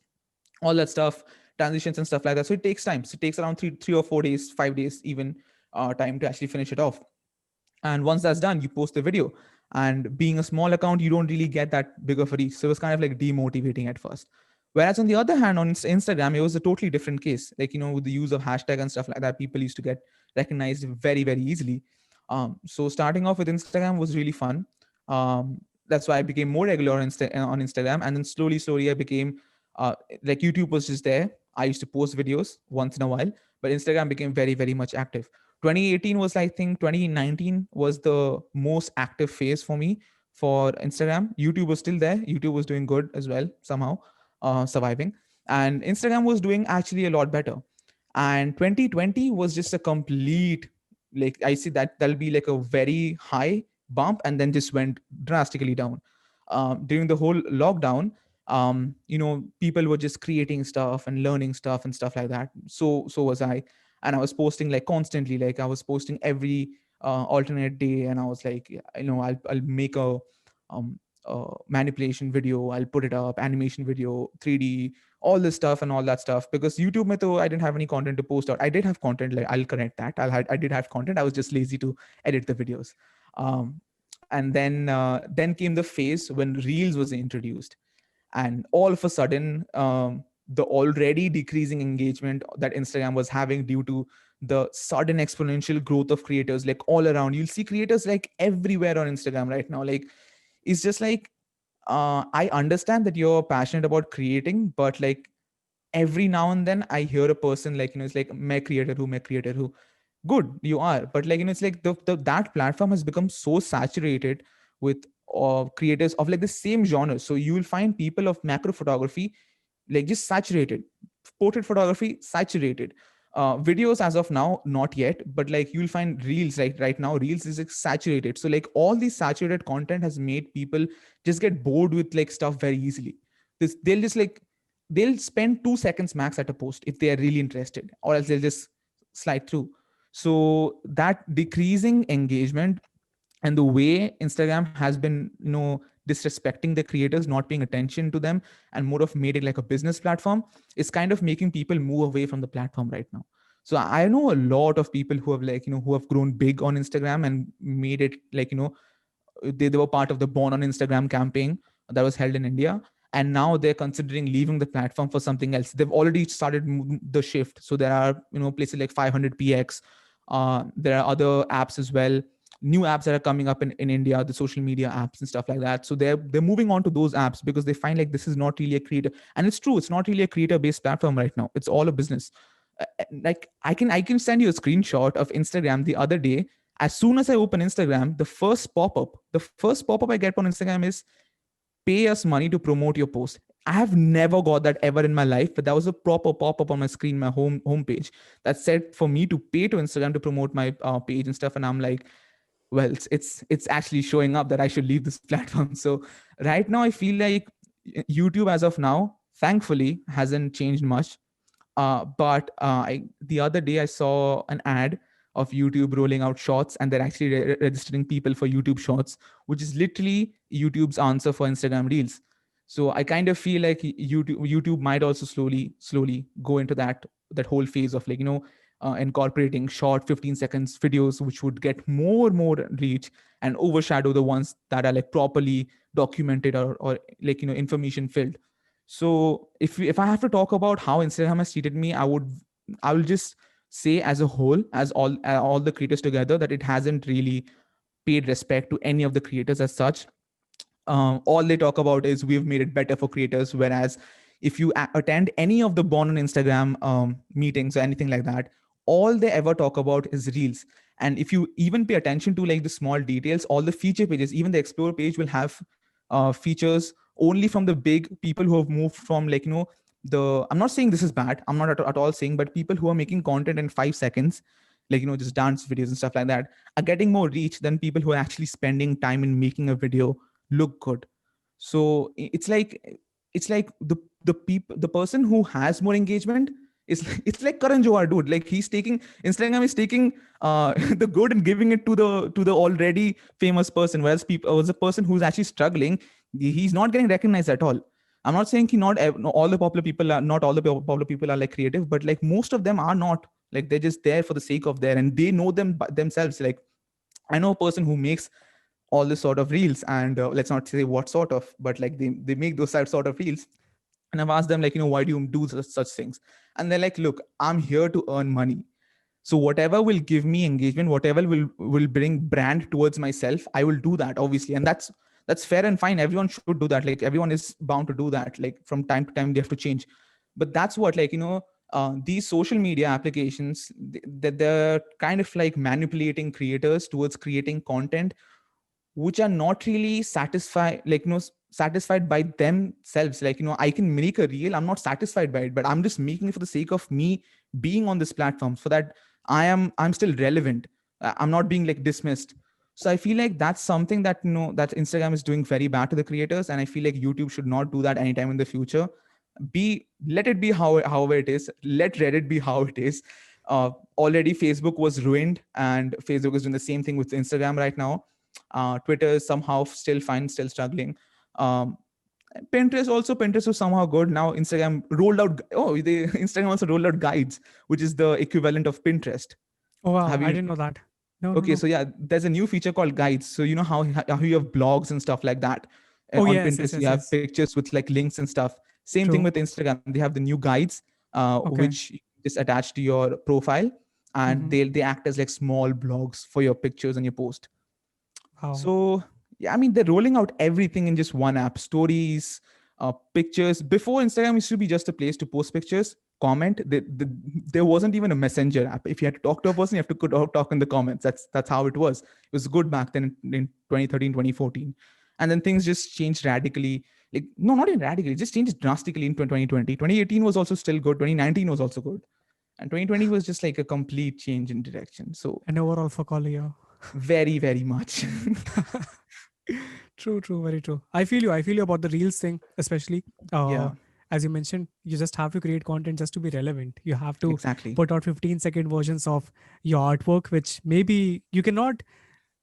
all that stuff, transitions and stuff like that. So it takes time. So it takes around three or 4 days, 5 days even, time to actually finish it off. And once that's done, you post the video. And being a small account, you don't really get that big of a reach. So it was kind of like demotivating at first. Whereas on the other hand, on Instagram, it was a totally different case. Like, with the use of hashtag and stuff like that, people used to get recognized very, very easily. So starting off with Instagram was really fun. That's why I became more regular on Instagram. And then slowly, I became like YouTube was just there. I used to post videos once in a while, but Instagram became very, very much active. 2018 was, I think 2019 was the most active phase for me for Instagram. YouTube was still there. YouTube was doing good as well, somehow, surviving. And Instagram was doing actually a lot better. And 2020 was just a complete, like, I see that that'll be like a very high bump and then just went drastically down. During the whole lockdown, people were just creating stuff and learning stuff and stuff like that. So was I. And I was posting like constantly. Like I was posting every alternate day, and I was like, yeah, I'll make um, manipulation video. I'll put it up, animation video, 3D, all this stuff and all that stuff. Because YouTube mein toh I didn't have any content to post out. I did have content. Like I'll correct that. I did have content. I was just lazy to edit the videos. And then came the phase when Reels was introduced. And all of a sudden, the already decreasing engagement that Instagram was having due to the sudden exponential growth of creators, like all around, you'll see creators like everywhere on Instagram right now. Like, it's just like, I understand that you're passionate about creating, but like every now and then I hear a person like, it's like, मैं creator who, good, you are, but like, it's like that platform has become so saturated with creators of like the same genre. So you will find people of macro photography like just saturated, portrait photography saturated, videos as of now not yet, but like you'll find reels, like right now reels is like saturated. So like all these saturated content has made people just get bored with like stuff very easily. They'll just like, they'll spend 2 seconds max at a post if they are really interested, or else they'll just slide through. So that decreasing engagement and the way Instagram has been, disrespecting the creators, not paying attention to them, and more of made it like a business platform, is kind of making people move away from the platform right now. So I know a lot of people who have like, who have grown big on Instagram and made it like, they were part of the Born on Instagram campaign that was held in India. And now they're considering leaving the platform for something else. They've already started the shift. So there are, places like 500px. There are other apps as well, new apps that are coming up in India, the social media apps and stuff like that. So they're moving on to those apps because they find like this is not really a creator. And it's true, it's not really a creator based platform right now. It's all a business. Like I can send you a screenshot of Instagram the other day. As soon as I open Instagram, the first pop-up I get on Instagram is pay us money to promote your post. I have never got that ever in my life, but that was a proper pop-up on my screen, my homepage, that said for me to pay to Instagram to promote my page and stuff. And I'm like, well, it's actually showing up that I should leave this platform. So right now I feel like YouTube as of now, thankfully, hasn't changed much. But the other day I saw an ad of YouTube rolling out Shorts, and they're actually registering people for YouTube Shorts, which is literally YouTube's answer for Instagram Reels. So I kind of feel like YouTube might also slowly go into that whole phase of like, incorporating short 15 seconds videos, which would get more reach and overshadow the ones that are like properly documented, or like, information filled. So if I have to talk about how Instagram has treated me, I will just say as a whole, as all the creators together, that it hasn't really paid respect to any of the creators as such. All they talk about is we've made it better for creators, whereas if you attend any of the Born on Instagram meetings or anything like that, all they ever talk about is reels. And if you even pay attention to like the small details, all the feature pages, even the explore page will have features only from the big people who have moved from like, I'm not saying this is bad, I'm not at all saying, but people who are making content in 5 seconds, like, just dance videos and stuff like that, are getting more reach than people who are actually spending time in making a video look good. So it's like the person who has more engagement is it's like Karan Johar, dude. Like Instagram is taking the good and giving it to the already famous person, whereas people was a person who's actually struggling, he's not getting recognized at all. I'm not saying no, all the popular people are not all the popular people are like creative, but like most of them are not. Like they're just there for the sake of there, and they know themselves. Like I know a person who makes all this sort of reels, and let's not say what sort of, but like they make those sort of reels. And I've asked them like, why do you do such things? And they're like, look, I'm here to earn money. So whatever will give me engagement, whatever will bring brand towards myself, I will do that, obviously. And that's fair and fine. Everyone should do that. Like everyone is bound to do that. Like from time to time they have to change. But that's what, like, these social media applications, they're kind of like manipulating creators towards creating content which are not really satisfied, like, satisfied by themselves. Like, I can make a reel, I'm not satisfied by it, but I'm just making it for the sake of me being on this platform, so that I'm still relevant. I'm not being like dismissed. So I feel like that's something that, that Instagram is doing very bad to the creators, and I feel like YouTube should not do that anytime in the future. Let it be however it is. Let Reddit be how it is. Already Facebook was ruined, and Facebook is doing the same thing with Instagram right now. Twitter is somehow still fine, still struggling. um, Pinterest was somehow good. Now Instagram rolled out, Instagram also rolled out guides, which is the equivalent of Pinterest. Oh wow, Have I you? didn't know that. No, no, Okay, no. so yeah, there's a new feature called guides. So you know how you have blogs and stuff like that. Oh On yes, yes, Pinterest, you yes, have yes. pictures with like links and stuff. Same thing True. with Instagram. They have the new guides, Okay. which you just attach to your profile, and Mm-hmm. they act as like small blogs for your pictures and your post. Wow. So yeah, I mean they're rolling out everything in just one app. Stories, pictures. Before, Instagram used to be just a place to post pictures, comment. There wasn't even a messenger app. If you had to talk to a person, you have to talk in the comments. That's how it was. It was good back then in 2013, 2014. And then things just changed radically. Like, no, not even radically, it just changed drastically in 2020. 2018 was also still good. 2019 was also good. And 2020 was just like a complete change in direction. So And overall for Kolia. very, very much. True, true, very true. I feel you. I feel you about the reels thing, especially. Uh, Yeah, as you mentioned, you just have to create content just to be relevant. You have to exactly. put out 15-second versions of your artwork, which maybe you cannot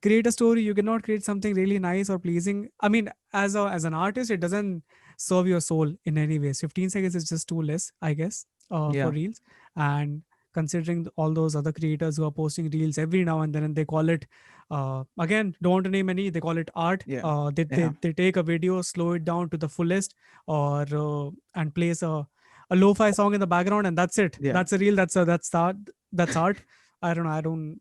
create a story. You cannot create something really nice or pleasing. I mean, as an artist, it doesn't serve your soul in any ways. 15 seconds is just too less, I guess, for Yeah, reels. And considering all those other creators who are posting reels every now and then, and they call it again, don't want to name any, they call it art. yeah, They yeah, they take a video, slow it down to the fullest, or and place a lo-fi song in the background, and that's it. yeah. That's a reel. That's art. That's art. I don't know.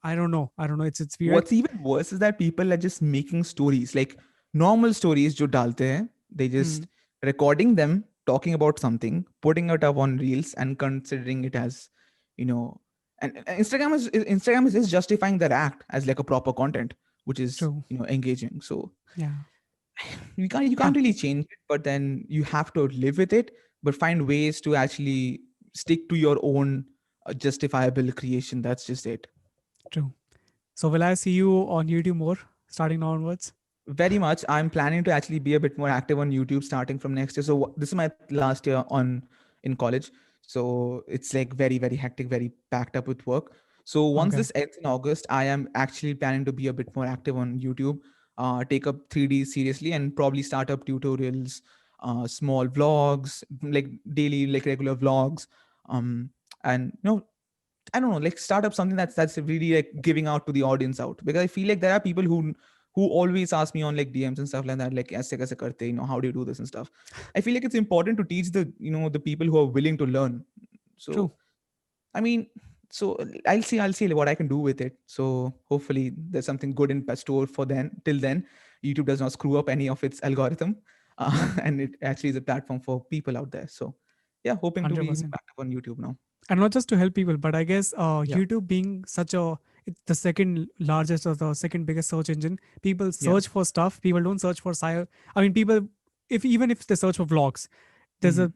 I don't know. It's weird. What's even worse is that people are just making stories like normal stories jo dalte hain. They Hmm. just recording them, talking about something, putting it up on reels, and considering it as, you know, and Instagram is just justifying their act as like a proper content, which is True. engaging. So Yeah. you can't Yeah. really change it, but then you have to live with it, but find ways to actually stick to your own justifiable creation. That's just it. True. So will I see you on YouTube more starting now onwards? Very much. I'm planning to actually be a bit more active on YouTube starting from next year. So this is my last year on in college. So it's like very, very hectic, very packed up with work. So once Okay. this ends in August, I am actually planning to be a bit more active on YouTube, take up 3D seriously, and probably start up tutorials, small vlogs, like daily, like regular vlogs. Um, and I don't know, like start up something that's really like giving out to the audience out, because I feel like there are people who always ask me on like DMs and stuff like that, like aise kaise karte, how do you do this and stuff. I feel like it's important to teach the the people who are willing to learn. True. So I mean, so I'll see what I can do with it. So hopefully there's something good in store for then. Till then, YouTube does not screw up any of its algorithm, and it actually is a platform for people out there. So yeah, hoping to be even 100%. back up on YouTube now. And not just to help people, but I guess Yeah, YouTube being such a it's the second largest or the second biggest search engine. People yeah. search for stuff. People don't search for sci. I mean, people if even if they search for vlogs, there's Hmm. a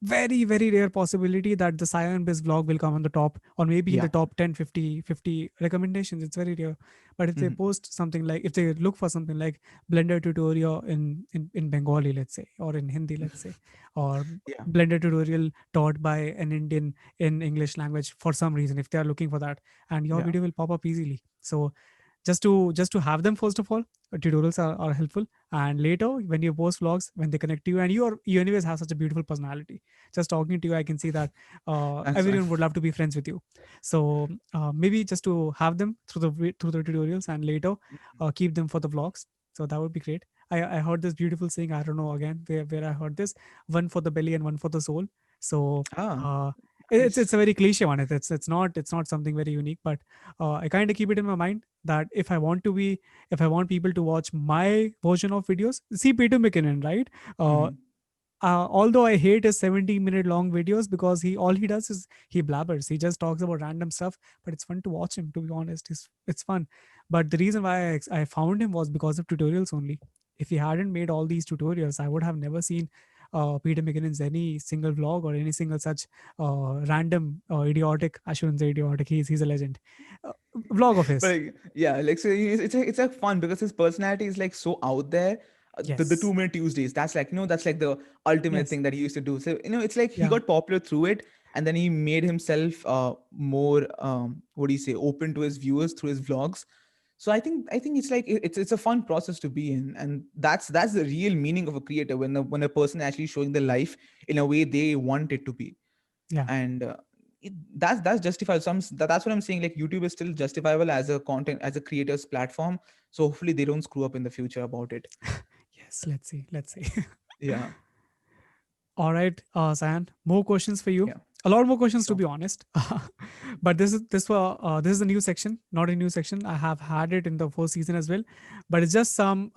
very very rare possibility that the science based vlog will come on the top, or maybe in the Yeah. top 10, 50 recommendations. It's very rare. But if they Mhm. post something like, if they look for something like blender tutorial in Bengali, let's say, or in Hindi, let's say, or Yeah. blender tutorial taught by an Indian in English language, for some reason, if they are looking for that, and your Yeah. video will pop up easily. So just to have them, first of all, tutorials are helpful. And later, when you post vlogs, when they connect to you, and you anyways have such a beautiful personality, just talking to you, I can see that That's fine. everyone would love to be friends with you. So maybe just to have them through the tutorials, and later keep them for the vlogs. So that would be great. I heard this beautiful saying, I don't know again where I heard this: one for the belly and one for the soul. So Ah, uh, it's nice. a very cliche one. It's not something very unique, but I kind of keep it in my mind that if I want people to watch my version of videos, see Peter McKinnon, right? Uh, Mhm. although I hate his 70-minute long videos, because he all he does is he blabbers. He just talks about random stuff, but it's fun to watch him. To be honest, it's fun. But the reason why I found him was because of tutorials only. If he hadn't made all these tutorials, I would have never seen Peter McKinnon's any single vlog or any single such random idiotic. I shouldn't say idiotic. He's a legend. Vlog of But his. like, yeah, like so it's like fun because his personality is like so out there. The Yes. 2 minute Tuesdays, that's like that's like the ultimate Yes. thing that he used to do. So it's like he Yeah. got popular through it, and then he made himself more what do you say, open to his viewers through his vlogs. So I think it's like it's a fun process to be in, and that's the real meaning of a creator, when a person actually showing their life in a way they want it to be. Yeah. And that's justified. That's what I'm saying, like YouTube is still justifiable as a content, as a creator's platform. So hopefully they don't screw up in the future about it. Let's see. Let's see. Yeah. All right, Sayan, more questions for you. Yeah. A lot more questions, to Sure. be honest. But this is a new section, not a new section. I have had it in the first season as well, but it's just some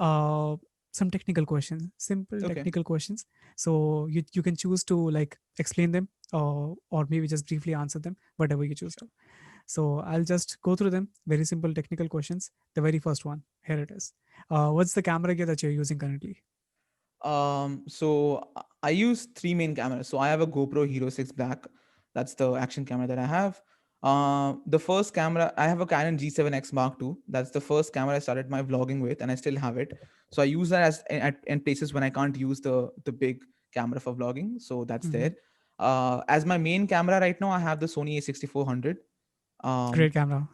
technical questions, simple Okay. technical questions. So you can choose to like explain them, or maybe just briefly answer them, whatever you choose Sure. to. So I'll just go through them. Very simple technical questions. The very first one, here it is. What's the camera gear that you're using currently? I use three main cameras. So I have a GoPro Hero 6 Black. That's the action camera that I have. The first camera, I have a Canon G7X Mark II. That's the first camera I started my vlogging with, and I still have it. So I use that as in places when I can't use the big camera for vlogging. So that's Hmm. there. As my main camera right now, I have the Sony A6400. Great Um, camera.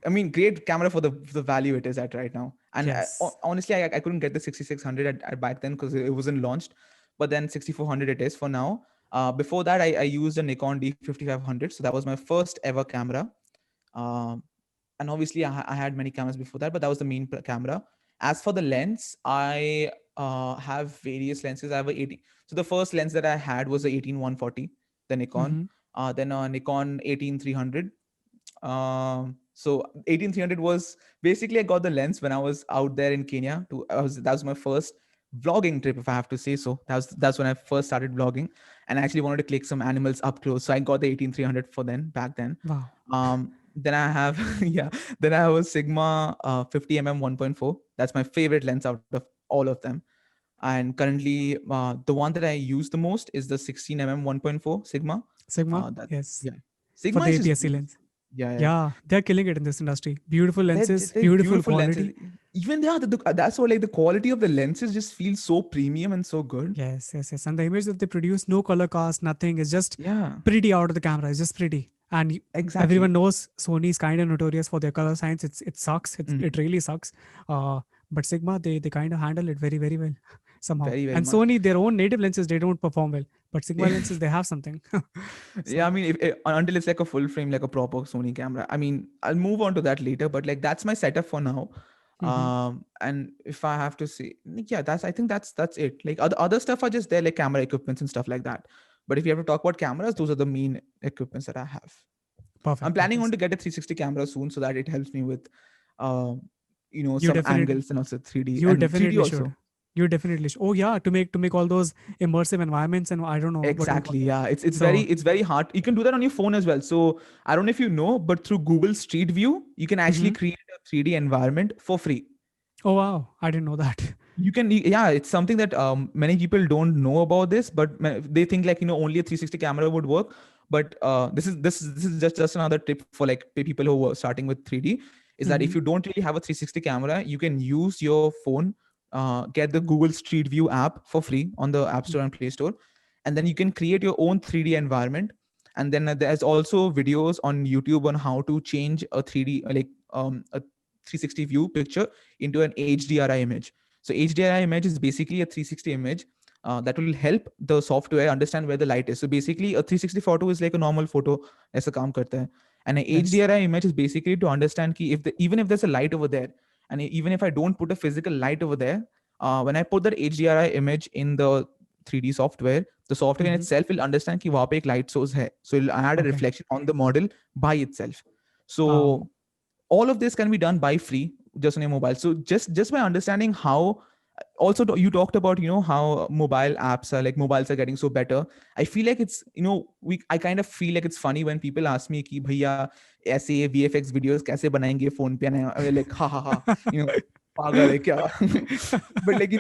I mean, great camera for the value it is at right now. And Yes. honestly, I couldn't get the 6600 at back then because it wasn't launched. But then 6400 it is for now. Before that, I used a Nikon D5500. So that was my first ever camera. Um, and obviously, I had many cameras before that, but that was the main camera. As for the lens, I have various lenses. I have a 18. So the first lens that I had was the 18140, the Nikon. Mm-hmm. Then a Nikon 18300. So 18300 was basically, I got the lens when I was out there in Kenya. That was my first vlogging trip, if I have to say so. That's when I first started vlogging, and I actually wanted to click some animals up close. So I got the 18300 for then back then. Wow. Then I have yeah. Then I have a Sigma 50 mm 1.4. That's my favorite lens out of all of them. And currently, the one that I use the most is the 16 mm 1.4 Sigma. Sigma. That Yes. Yeah, For Sigma the is just APS-C beautiful. lens. Yeah, yeah. Yeah, they're killing it in this industry. Beautiful lenses, They're beautiful beautiful lenses. quality. Even that's what, like, the quality of the lenses just feels so premium and so good. Yes, yes, yes. And the image that they produce, no color cast, nothing. It's just Yeah, pretty out of the camera. It's just pretty. And exactly. everyone knows Sony is kind of notorious for their color science. It sucks. It Mhm. really sucks. Uh, but Sigma, they kind of handle it very, very well somehow. Very, very And much. Sony, their own native lenses, they don't perform well. But Sigma lenses, they have something. Yeah, I So. mean, until it's like a full frame, like a proper Sony camera. I mean, I'll move on to that later, but like that's my setup for now. Mhm. And if I have to say, yeah, I think that's it. Like other stuff are just there, like camera equipments and stuff like that. But if you have to talk about cameras, those are the main equipments that I have. I'm Perfect, planning perfect. on to get a 360 camera soon so that it helps me with, um, You some definitely angles and also 3D You and 3D definitely should. also. You definitely should. Oh yeah, to make all those immersive environments and I don't know what do you call Exactly. it. Yeah. So It's very hard. You can do that on your phone as well. So I don't know if you know, but through Google Street View, you can actually mhm. create a 3D environment for free. Oh wow, I didn't know that. Yeah, it's something that many people don't know about this, but they think, like, only a 360 camera would work. But this is just another tip for, like, people who are starting with 3D, is that if Hmm. you don't really have a 360 camera, you can use your phone, get the Google Street View app for free on the App Store and Play Store, and then you can create your own 3D environment. And then there's also videos on YouTube on how to change a 3D, a 360 view picture into an HDRI image. So HDRI image is basically a 360 image that will help the software understand where the light is. So basically, a 360 photo is like a normal photo, ऐसा काम करता है. And an Yes. HDRI image is basically to understand कि even if there's a light over there, and even if I don't put a physical light over there, when I put that HDRI image in the 3D software, the software in Hmm. itself will understand कि वहाँ पे एक light source है. So it'll add a Okay. reflection on the model by itself. Wow. So all of this can be done by free, just on your mobile. So just by understanding how, also you talked about, how mobile apps are, like, mobiles are getting so better. I feel like it's, I kind of feel like it's funny when people ask me ki bhaiya aise VFX videos kaise banayenge phone pe, and I'm like, ha ha ha, you know pagal hai kya. But, like,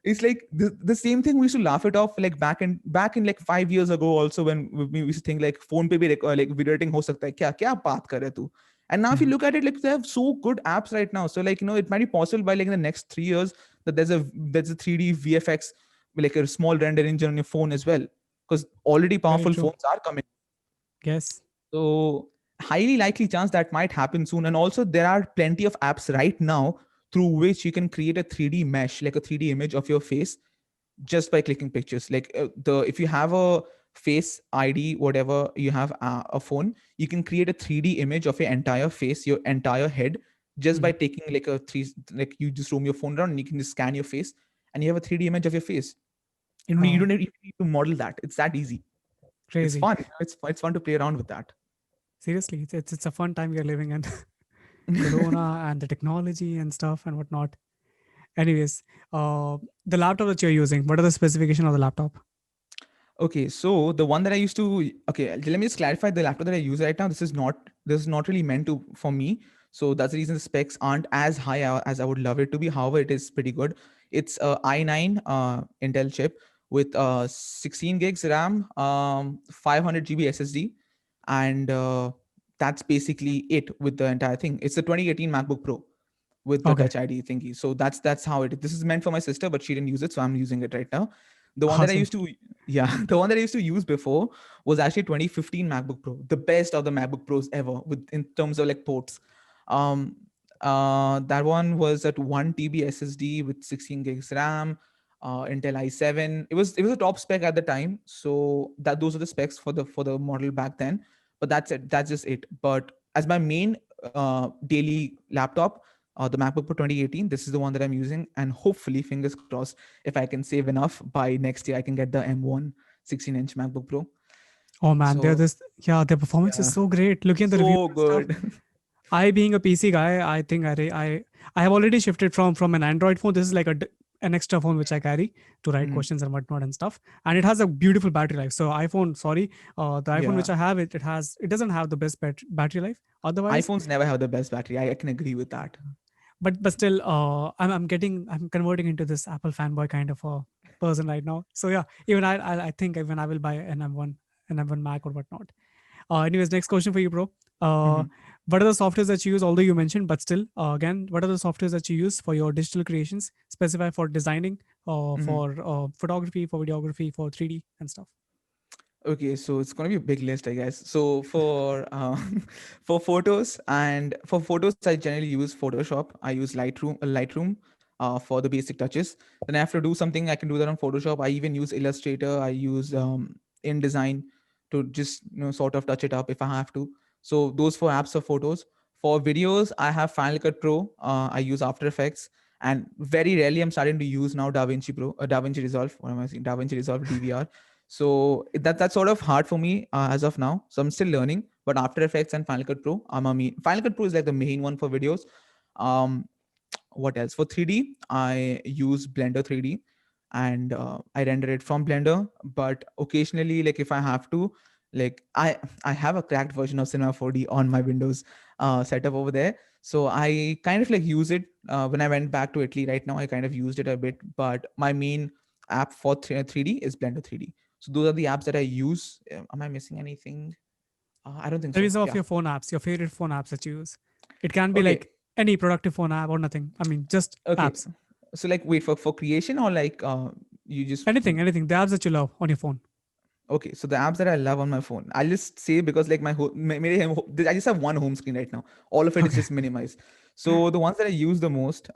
it's like the same thing we used to laugh it off, like, back in like 5 years ago also, when we used to think like phone pe bhi like video editing ho sakta hai, kya baat kar raha hai tu. And now if you Yeah. look at it, like, they have so good apps right now. So, like, it might be possible by, like, in the next 3 years, that there's a 3D VFX, like a small render engine on your phone as well, because already Very powerful true. phones are coming. Yes. So highly likely chance that might happen soon. And also there are plenty of apps right now through which you can create a 3D mesh, like a 3D image of your face, just by clicking pictures. Like, the if you have a face ID, whatever you have, a phone, you can create a 3D image of your entire face, your entire head, just by Hmm. taking, like, you just roam your phone around and you can just scan your face, and you have a 3D image of your face. You Oh, don't even need to model that. It's that easy. It's crazy. fun. It's fun to play around with that. Seriously, it's a fun time we are living in. Corona and the technology and stuff and whatnot. Anyways, the laptop that you're using, what are the specification of the laptop? Okay, so the one that I used to, okay, let me just clarify the laptop that I use right now. This is not really meant to for me. So that's the reason the specs aren't as high as I would love it to be. However, it is pretty good. It's a i9 Intel chip with 16 gigs RAM, 500 GB SSD, and that's basically it with the entire thing. It's the 2018 MacBook Pro with the Okay. Touch ID thingy. So that's how it is. This is meant for my sister, but she didn't use it, so I'm using it right now. The one that I Awesome. used to, yeah, the one that I used to use before was actually 2015 MacBook Pro, the best of the MacBook Pros ever, with in terms of like ports. Um, that one was at 1 TB SSD with 16 gigs RAM, Intel i7. It was a top spec at the time, so that those are the specs for the model back then. But that's it. That's just it. But as my main daily laptop, the MacBook Pro 2018. This is the one that I'm using, and hopefully, fingers crossed, if I can save enough by next year, I can get the M1 16-inch MacBook Pro. Oh man, they're So this yeah, their performance is yeah, so great. Looking at the reviews so and stuff. good. I being a PC guy, I think I have already shifted from an Android phone. This is like an extra phone which I carry to write Mhm. questions and whatnot and stuff. And it has a beautiful battery life. So iPhone, sorry, the iPhone Yeah, which I have, it doesn't have the best battery life. Otherwise, iPhones never have the best battery. I can agree with that. but still, I'm converting into this Apple fanboy kind of a person right now. So yeah, even I think even I will buy an M1 Mac or whatnot. Anyways, next question for you, bro. Uh, Mhm. what are the softwares that you use? Although you mentioned, but still, again, what are the softwares that you use for your digital creations? Specify for designing, Mhm. for photography, for videography, for 3D and stuff. Okay, so it's gonna be a big list, I guess. So for for photos, I generally use Photoshop. I use Lightroom for the basic touches. Then I have to do something, I can do that on Photoshop. I even use Illustrator. I use InDesign to just sort of touch it up if I have to. So those four apps are photos. For videos, I have Final Cut Pro. I use After Effects, and very rarely I'm starting to use now DaVinci Pro, DaVinci Resolve. What am I saying? DaVinci Resolve DVR. So that's sort of hard for me as of now. So I'm still learning. But After Effects and Final Cut Pro, Final Cut Pro is like the main one for videos. Um, what else? For 3D, I use Blender 3D, and I render it from Blender. But occasionally, like if I have to, like I have a cracked version of Cinema 4D on my Windows setup over there. So I kind of like use it when I went back to Italy. Right now, I kind of used it a bit, but my main app for 3D is Blender 3D. So those are the apps that I use. Am I missing anything? I don't think There so. is of Yeah. your phone apps, your favorite phone apps that you use. It can be Okay. like any productive phone app or nothing. I mean, just Okay. apps. So like, wait for creation or like you just Anything. The apps that you love on your phone. okay. So the apps that I love on my phone, I'll just say because like I just have one home screen right now. All of it is Okay. just minimized. So the ones that I use the most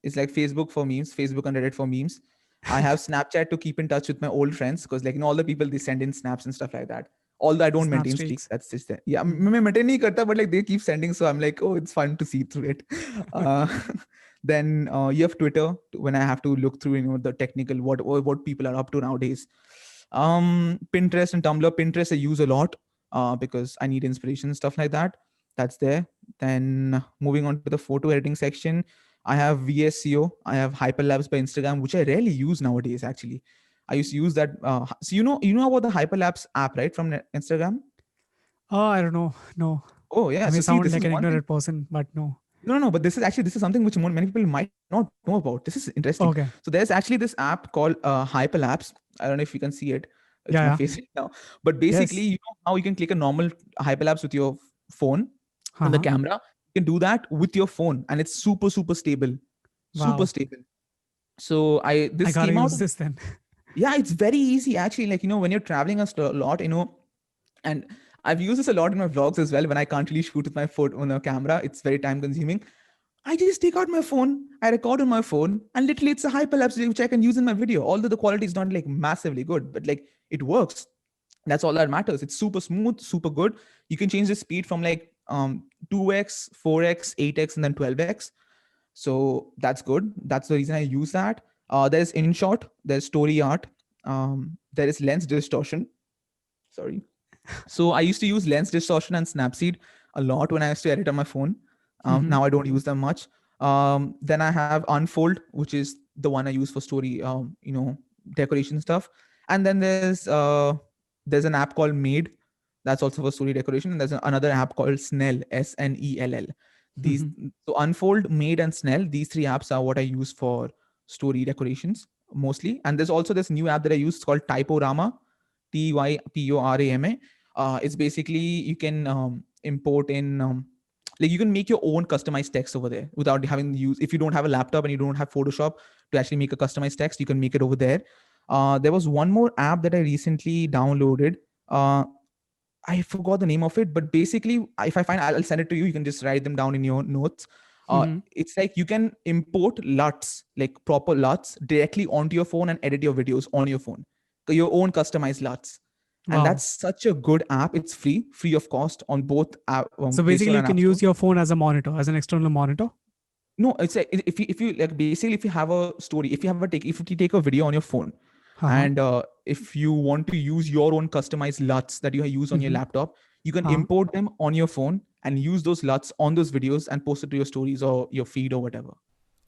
is like Facebook for memes, Facebook and Reddit for memes. I have Snapchat to keep in touch with my old friends because like all the people they send in snaps and stuff like that. Although I don't Snap maintain streaks, streaks. that's just that. Yeah, Hmm. मैं maintain नहीं करता, but like they keep sending, so I'm like, oh, it's fun to see through it. Uh, then you have Twitter when I have to look through the technical what people are up to nowadays. Pinterest and Tumblr. Pinterest I use a lot because I need inspiration and stuff like that. That's there. Then moving on to the photo editing section, I have VSCO. I have Hyperlapse by Instagram, which I rarely use nowadays. Actually, I used to use that. So you know about the Hyperlapse app, right, from Instagram? Oh, I don't know. No, Oh I yeah. may So see, sound this like is an one thing. ignorant person, but no. No, but this is something which many people might not know about. This is interesting. Okay. So there's actually this app called Hyperlapse. I don't know if you can see it. It's Yeah, my yeah. face right now. But basically, Yes. you know how you can click a normal hyperlapse with your phone on the Uh-huh. camera. You can do that with your phone, and it's super super stable, super Wow. stable. So I I this gotta came out. use this then. Yeah, it's very easy actually. Like when you're traveling a lot, and I've used this a lot in my vlogs as well. When I can't really shoot with my phone on a camera, it's very time consuming. I just take out my phone, I record on my phone, and literally it's a hyperlapse which I can use in my video. Although the quality is not like massively good, but like it works. That's all that matters. It's super smooth, super good. You can change the speed from like 2x, 4x, 8x, and then 12x. So that's good. That's the reason I use that. There's InShot, there's Story Art, there is Lens Distortion. Sorry. So I used to use Lens Distortion and Snapseed a lot when I used to edit on my phone. Mm-hmm. Now I don't use them much. Then I have Unfold, which is the one I use for story, decoration stuff. And then there's an app called Made, that's also for story decoration. And there's another app called Snell, Snell. These Mm-hmm. so Unfold, Made, and Snell. These three apps are what I use for story decorations mostly. And there's also this new app that I use called Typorama, Typorama. It's basically you can import in like you can make your own customized text over there without having to use, if you don't have a laptop and you don't have Photoshop to actually make a customized text, you can make it over there. There was one more app that I recently downloaded. uh, I forgot the name of it, but basically, if I find, I'll send it to you. You can just write them down in your notes. Mm-hmm. It's like you can import LUTs, like proper LUTs, directly onto your phone and edit your videos on your phone, your own customized LUTs. And that's Wow. such a good app. It's free of cost on both So Play Store basically, you and can App Store. use your phone as a monitor, as an external monitor. No, it's like if you like basically if you have a story, if you take a video on your phone, Uh-huh. and if you want to use your own customized LUTs that you use on your Mm-hmm. laptop, you can Uh-huh. import them on your phone and use those LUTs on those videos and post it to your stories or your feed or whatever.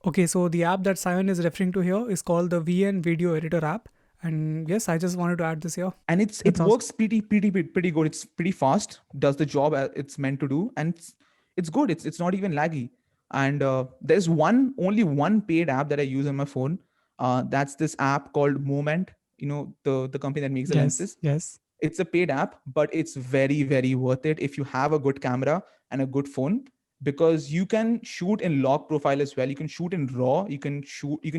Okay, so the app that Sion is referring to here is called the VN Video Editor app. And yes, I just wanted to add this here. And it That's awesome. works pretty good. It's pretty fast, does the job it's meant to do, and it's good. It's not even laggy. And there's only one paid app that I use on my phone. That's this app called Moment. The company that makes the Yes, lenses. yes, It's a paid app, but it's very worth it if you have a good camera and a good phone, because you can shoot in log profile as well. You can shoot in raw. You can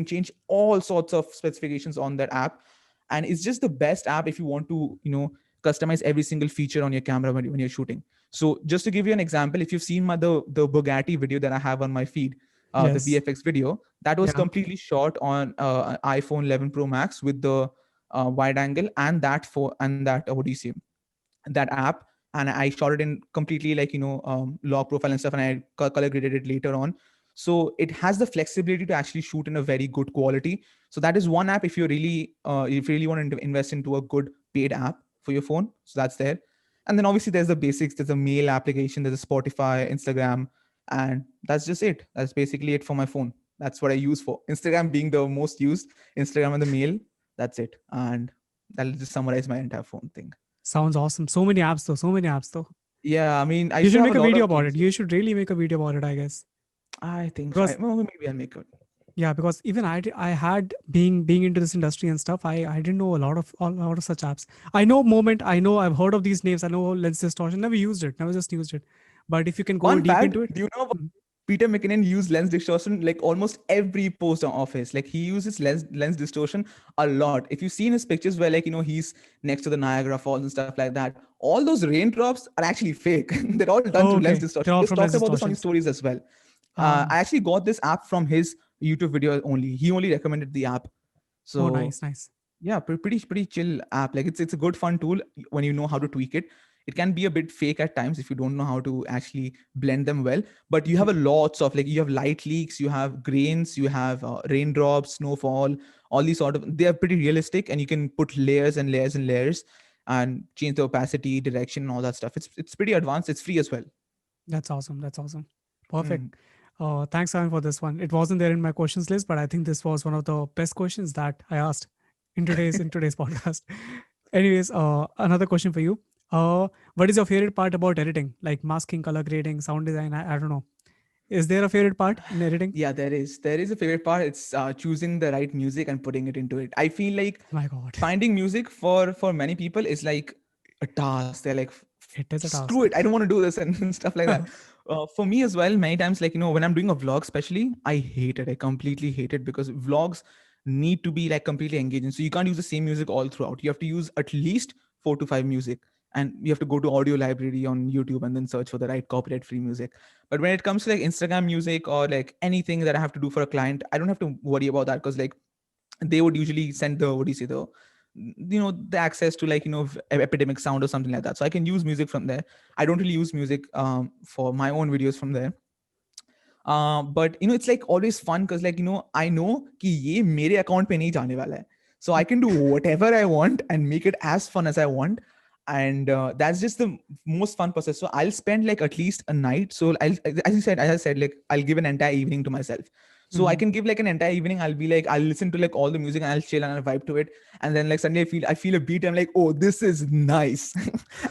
change all sorts of specifications on that app, and it's just the best app if you want to customize every single feature on your camera when you're shooting. So just to give you an example, if you've seen the Bugatti video that I have on my feed, the yes. VFX video, that was Yeah. completely shot on iPhone 11 Pro Max with the wide angle and that what do you say, that app. And I shot it in completely like log profile and stuff, and I color graded it later on. So it has the flexibility to actually shoot in a very good quality. So that is one app if you really want to invest into a good paid app for your phone. So that's there. And then obviously there's the basics. There's a mail application, there's a Spotify, Instagram, and that's just it. That's basically it for my phone. That's what I use for Instagram, being the most used. Instagram and the mail, that's it. And that'll just summarize my entire phone thing. Sounds awesome. So many apps though. So many apps though. Yeah, I mean, I You still should have make a a lot video of about things. it. You should really make a video about it, I guess. I think so. Because Well, maybe I'll make it. yeah, because even I had being into this industry and stuff, I didn't know a lot of such apps. I know Moment, I know I've heard of these names, I know Lens Distortion, never used it, never just used it. But if you can go Fun deep fact: into it, do you know about mm, Peter McKinnon used lens distortion like almost every post on Office? Like he uses lens distortion a lot. If you've seen his pictures where he's next to the Niagara Falls and stuff like that, all those raindrops are actually fake. They're all done oh through lens okay, they're distortion. all He just from Lens talked about this on his Distortions. stories as well. Ah, I actually got this app from his YouTube video only. He only recommended the app. oh So nice, nice. yeah, pretty chill app. Like it's a good fun tool when you know how to tweak it. It can be a bit fake at times if you don't know how to actually blend them well, but you have a lots of, like, you have light leaks, you have grains, you have raindrops, snowfall, all these sort of, they are pretty realistic, and you can put layers and layers and layers and change the opacity, direction, and all that stuff. It's pretty advanced. It's free as well. That's awesome. That's awesome. Hmm. Perfect. Thanks, Aaron, for this one. It wasn't there in my questions list, but I think this was one of the best questions that I asked in today's podcast. Anyways, another question for you. What is your favorite part about editing? Like masking, color grading, sound design? I don't know. Is there a favorite part in editing? Yeah, there is a favorite part. It's choosing the right music and putting it into it. I feel like My God, finding music for many people is like a task. They're like, it is a screw task. it, I don't want to do this," and stuff like that. For me as well, many times, like, when I'm doing a vlog especially, I hate it. I completely hate it, because vlogs need to be like completely engaging. So you can't use the same music all throughout. You have to use at least 4 to 5 music, and you have to go to audio library on YouTube and then search for the right copyright free music. But when it comes to like Instagram music or like anything that I have to do for a client, I don't have to worry about that, because like they would usually send the, what do you say, the access to like epidemic sound or something like that, so I can use music from there. I don't really use music for my own videos from there. But it's like always fun because like I know कि ये मेरे account पे नहीं जाने वाला है, so I can do whatever I want and make it as fun as I want. And that's just the most fun process. So I'll spend like at least a night. So as I said, like I'll give an entire evening to myself. So I Mhm. can give like an entire evening. I'll be like, I'll listen to like all the music and I'll chill and I'll vibe to it. And then like suddenly I feel a beat. I'm like, oh, this is nice.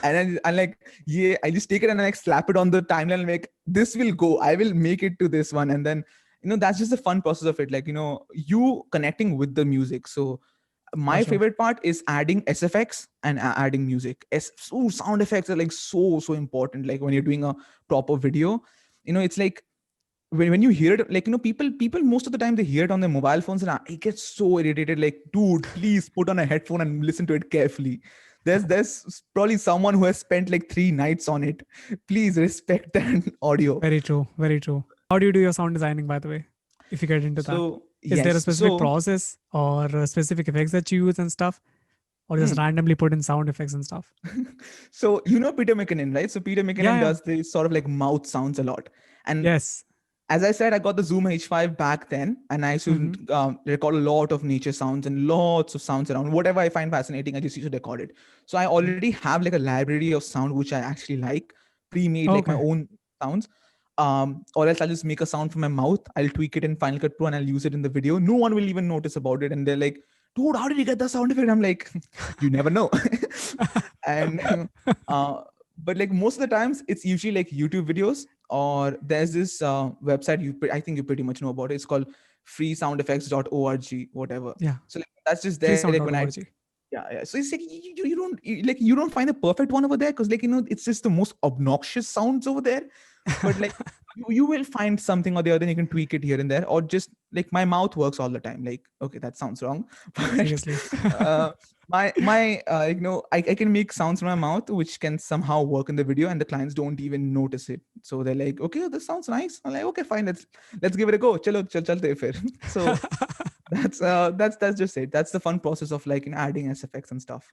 And then I like, yeah, I just take it and I like slap it on the timeline. Like, this will go. I will make it to this one. And then that's just the fun process of it. Like you connecting with the music. So For my sure. favorite part is adding SFX and adding music. Sound effects are like so important. Like when you're doing a proper video, it's like when you hear it, like people most of the time they hear it on their mobile phones, and I get so irritated. Like, dude, please put on a headphone and listen to it carefully. There's probably someone who has spent like 3 nights on it. Please respect that audio. Very true. Very true. How do you do your sound designing, by the way? If you get into that, So is there a yes, specific so process or specific effects that you use and stuff, or just hmm. randomly put in sound effects and stuff? So Peter McKinnon, right? So Peter Yeah, McKinnon yeah. does this sort of like mouth sounds a lot. And Yes. as I said, I got the Zoom H5 back then, and I used to Mm-hmm. record a lot of nature sounds and lots of sounds around. Whatever I find fascinating, I just used to record it. So I already have like a library of sound which I actually like, pre-made, like my Okay. own sounds. Or else I'll just make a sound from my mouth. I'll tweak it in Final Cut Pro and I'll use it in the video. No one will even notice about it, and they're like, "Dude, how did you get the sound effect?" I'm like, "You never know." And but like most of the times, it's usually like YouTube videos, or there's this website I think you pretty much know about it. It's called freesoundeffects.org, whatever. Yeah. So like, that's just there. Like when I Freesound.org. yeah. So it's like you don't find the perfect one over there because like it's just the most obnoxious sounds over there. But like you will find something or the other, and you can tweak it here and there, or just like my mouth works all the time. Like, okay, that sounds wrong, but Seriously. uh, my I can make sounds from my mouth which can somehow work in the video, and the clients don't even notice it. So they're like, okay, this sounds nice. I'm like, okay, fine, let's give it a go. Chalo, chalte fir. So that's just it. That's the fun process of like in adding SFX and stuff.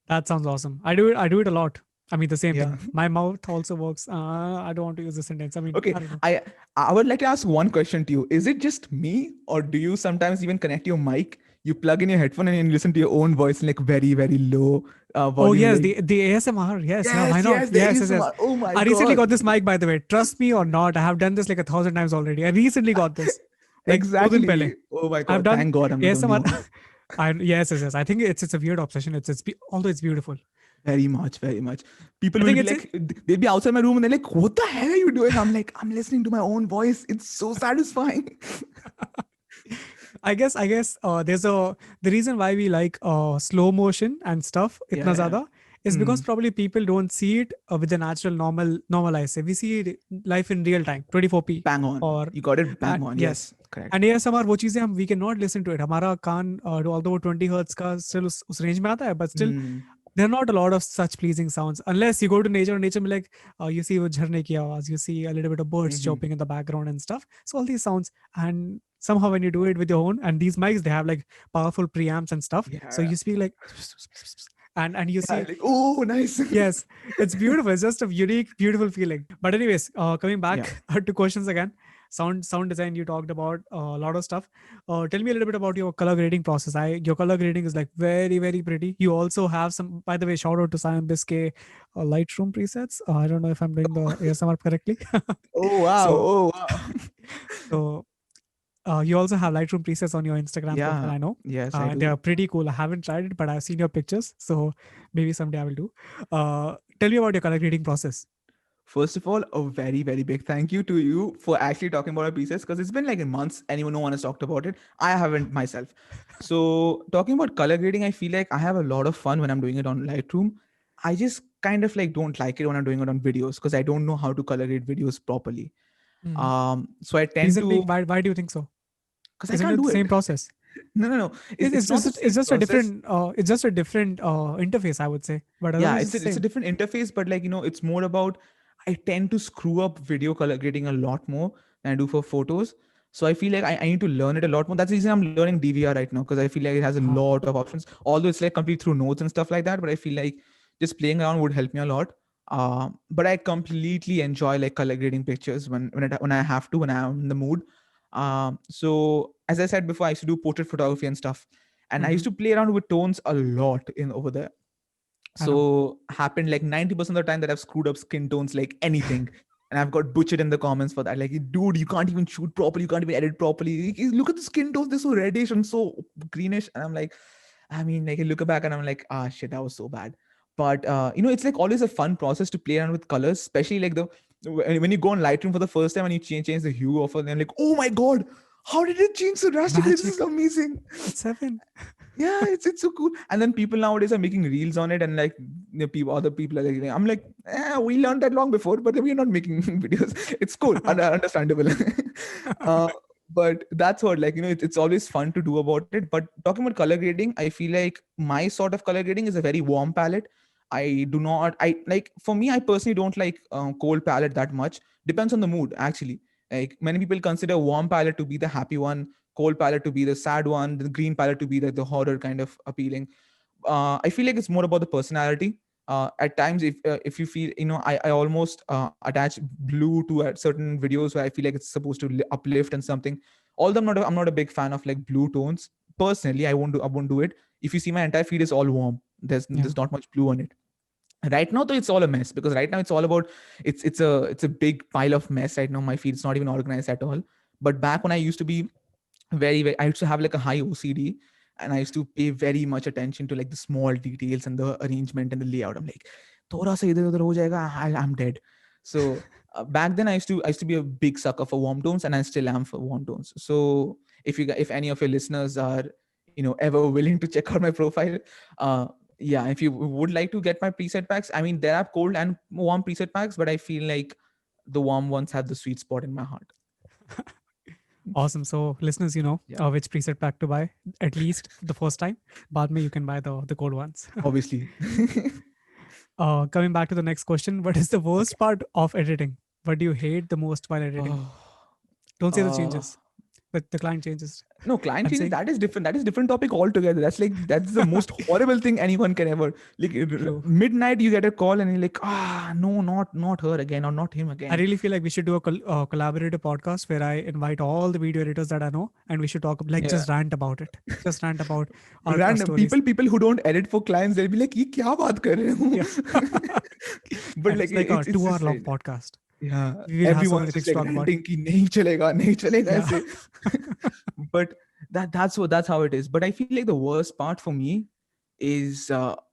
That sounds awesome. I do it a lot. I mean, the same Yeah. thing. My mouth also works. I don't want to use the sentence. I mean, Okay. I don't know. I would like to ask one question to you. Is it just me, or do you sometimes even connect your mic? You plug in your headphone and you listen to your own voice in like very, very low Oh volume. yes, Like, the ASMR. Yes, yeah. Why yes, not? yes, the Yes, yes, yes. ASMR. Oh my I recently got god. this mic, by the way. Trust me or not, I have done this like 1,000 times already. I recently got this, like 2 दिन पहले. Exactly. Oh my I've god. done Thank God I'm not the only ASMR. one. Yes. I think it's a weird obsession. Although it's beautiful. Very much, very much. People I will think be it's like, they'll be outside my room and they're like, what the hell are you doing? I'm like, I'm listening to my own voice. It's so satisfying. I guess the reason why we like slow motion and stuff Yeah, itna yeah. zyada is because Hmm. probably people don't see it with the natural normal eyes. We see it life in real time 24p Bang on. or You got it bang on. yes. Yes, correct. And ASMR वो चीजें हम we cannot listen to it. हमारा कान although 20 hertz का still उस range में आता है, but still Hmm. there are not a lot of such pleasing sounds unless you go to nature में like you see वो झरने की आवाज, you see a little bit of birds Mm-hmm. chirping in the background and stuff. So all these sounds, and somehow when you do it with your own, and these mics they have like powerful preamps and stuff, so Yeah. you speak like and you Yeah, see like, oh, nice. yes, it's beautiful. It's just a unique beautiful feeling. But anyways, coming Yeah. back to questions again. Sound design, you talked about a lot of stuff. Tell me a little bit about your color grading process. Your color grading is like very, very pretty. You also have some, by the way, shout out to Simon Biscay, Lightroom presets. I don't know if I'm doing the ASMR correctly. Oh, wow. so Oh, wow. so you also have Lightroom presets on your Instagram profile, Yeah. I know. Yes, I They are do. pretty cool. I haven't tried it, but I've seen your pictures. So maybe someday I will do. Tell me about your color grading process. First of all, a very, very big thank you to you for actually talking about our pieces, because it's been like in months and no one has talked about it. I haven't myself. So talking about color grading, I feel like I have a lot of fun when I'm doing it on Lightroom. I just kind of like don't like it when I'm doing it on videos because I don't know how to color grade videos properly. Mhm. So I tend Reason to, being, why do you think so? because I Isn't can't it do the it. same process? No. It's It's not the just it's same just a process. different interface, I would say. But Yeah, otherwise, it's the it's a same. different interface, but like it's more about, I tend to screw up video color grading a lot more than I do for photos. So I feel like I need to learn it a lot more. That's the reason I'm learning DVR right now, because I feel like it has a Huh. lot of options. Although it's like complete through notes and stuff like that, but I feel like just playing around would help me a lot. But I completely enjoy like color grading pictures when I have to, when I'm in the mood. So as I said before, I used to do portrait photography and stuff, and I Hmm. used to play around with tones a lot in over there. I know. So happened like 90% of the time that I've screwed up skin tones like anything. And I've got butchered in the comments for that. Like, dude, you can't even shoot properly. You can't even edit properly. Look at the skin tones. They're so reddish and so greenish. And I'm like, I mean, like I look back and I'm like, ah, shit, that was so bad. But it's like always a fun process to play around with colors, especially like when you go on Lightroom for the first time and you change the hue of it, and like, oh my god, how did it change so drastically? This is Magic. amazing. It's heaven. Yeah, it's so cool. And then people nowadays are making reels on it, and like other people are like, I'm like, we learned that long before, but we're not making videos. It's cool, understandable. uh, but that's what, like, it's always fun to do about it. But talking about color grading, I feel like my sort of color grading is a very warm palette. I do not, I like, for me, I personally don't like cold palette that much. Depends on the mood, actually. Like many people consider warm palette to be the happy one, cold palette to be the sad one, the green palette to be the horror kind of appealing. I feel like it's more about the personality. At times, if you feel, I almost attach blue to certain videos where I feel like it's supposed to uplift and something. Although I'm not a big fan of like blue tones. Personally, I won't do it. If you see, my entire feed is all warm. Yeah. There's not much blue on it. Right now though, it's all a mess, because right now it's all about, it's a big pile of mess right now. My feed is not even organized at all. But back when I used to be I used to have like a high OCD, and I used to pay very much attention to like the small details and the arrangement and the layout. I'm like, थोड़ा सा इधर उधर हो जाएगा, I'm dead. So back then I used to be a big sucker for warm tones, and I still am for warm tones. So if any of your listeners are ever willing to check out my profile, uh yeah, if you would like to get my preset packs, I mean, there are cold and warm preset packs, but I feel like the warm ones have the sweet spot in my heart. Awesome. So, listeners, Yeah, which preset pack to buy at least the first time. बाद में you can buy the cold ones. obviously. Coming back to the next question, what is the Okay. worst part of editing? What do you hate the most while editing? Oh, Don't say the uh, changes, but the client changes. no, client I'm changes. saying That is different. That is different topic altogether. That's the most horrible thing anyone can ever. Like true. midnight, you get a call and you're like, no, not her again, or not him I again. really feel like we should do a collaborative podcast where I invite all the video editors that I know, and we should talk like Yeah, just rant about it, just rant about our random stories. people who don't edit for clients, they'll be like, ये क्या बात कर रहे Yeah, हो? But and like it's like a it's 2 hour just long podcast. yeah, We will have so many everyone's things just to like talk about. ranting कि नहीं चलेगा Yeah. ऐसे. But that's how it is. But I feel like the worst part for me is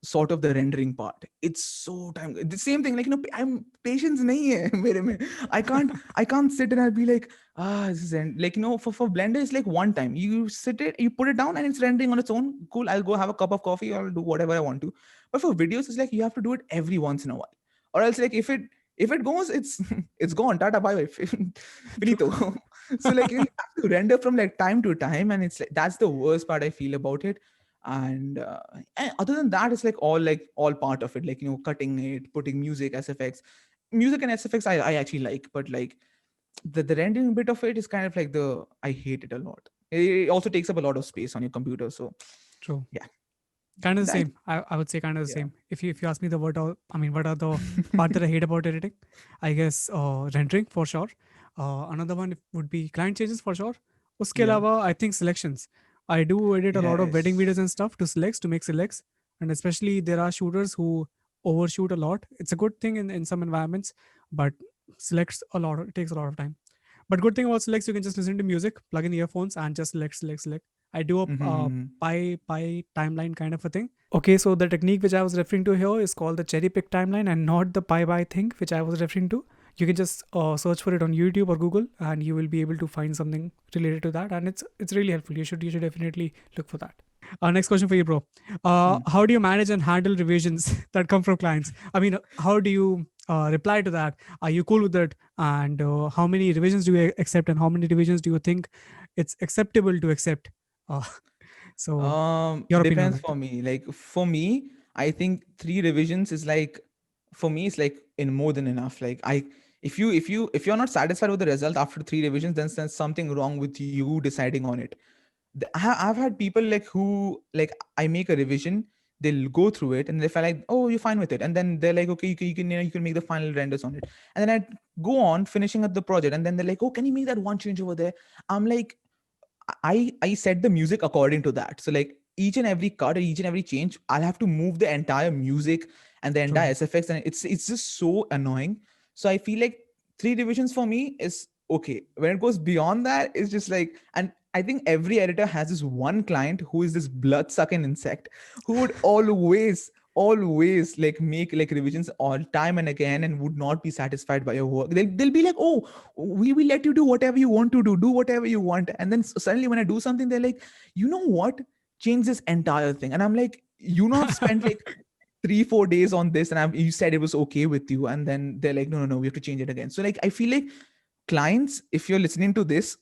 sort of the rendering part. It's so time, the same thing, like I'm patience nahi hai mere mein. I can't sit and I'll be like, this is like for Blender it's like one time you sit it, you put it down and it's rendering on its own. Cool, I'll go have a cup of coffee, I'll do whatever I want to. But for videos it's like you have to do it every once in a while, or else like if it goes, it's it's gone, tata bye bye, True. finito. So like you have to render from like time to time, and it's like that's the worst part I feel about it. And other than that, it's like all part of it, like cutting it, putting music, music and SFX I actually like, but like the rendering bit of it is kind of like I hate it a lot. It also takes up a lot of space on your computer, so True. yeah. Kind of the That, same. I would say kind of the yeah. same. If you ask me the what are the part that I hate about editing? I guess rendering for sure. Another one would be client changes for sure. Uske Yeah. alawa, I think selections. I do edit a lot of wedding videos and Yes. stuff to make selects, and especially there are shooters who overshoot a lot. It's a good thing in some environments, but selects a lot. It takes a lot of time. But good thing about selects, you can just listen to music, plug in earphones, and just select. I do a Mm-hmm. pie timeline kind of a thing. Okay, so the technique which I was referring to here is called the cherry pick timeline, and not the pie thing which I was referring to. You can just search for it on YouTube or Google, and you will be able to find something related to that, and it's really helpful. You should definitely look for that. Next question for you, bro. How do you manage and handle revisions that come from clients? I mean, how do you reply to that? Are you cool with it? And how many revisions do you accept, and how many revisions do you think it's acceptable to accept? Uh, so, your opinion on Depends it. for me. Like for me, I think 3 revisions is like, for me it's like in more than enough. Like if you're not satisfied with the result after 3 revisions, then there's something wrong with you deciding on it. I've had people like who, like, I make a revision, they'll go through it and they feel like, oh, you're fine with it, and then they're like, okay, you can make the final renders on it, and then I go on finishing up the project, and then they're like, oh, can you make that one change over there? I'm like, I set the music according to that. So like each and every cut or each and every change, I'll have to move the entire music and the True. entire SFX, and it's just so annoying. So I feel like three divisions for me is okay. When it goes beyond that, it's just like, and I think every editor has this one client who is this blood sucking insect who would always like make like revisions all time and again and would not be satisfied by your work. They'll be like, oh, we will let you do whatever you want to do whatever you want, and then suddenly when I do something, they're like, you know what, change this entire thing, and I'm like, you know, I've spent like 3-4 days on this, and you said it was okay with you, and then they're like, no, we have to change it again. So like I feel like clients, if you're listening to this,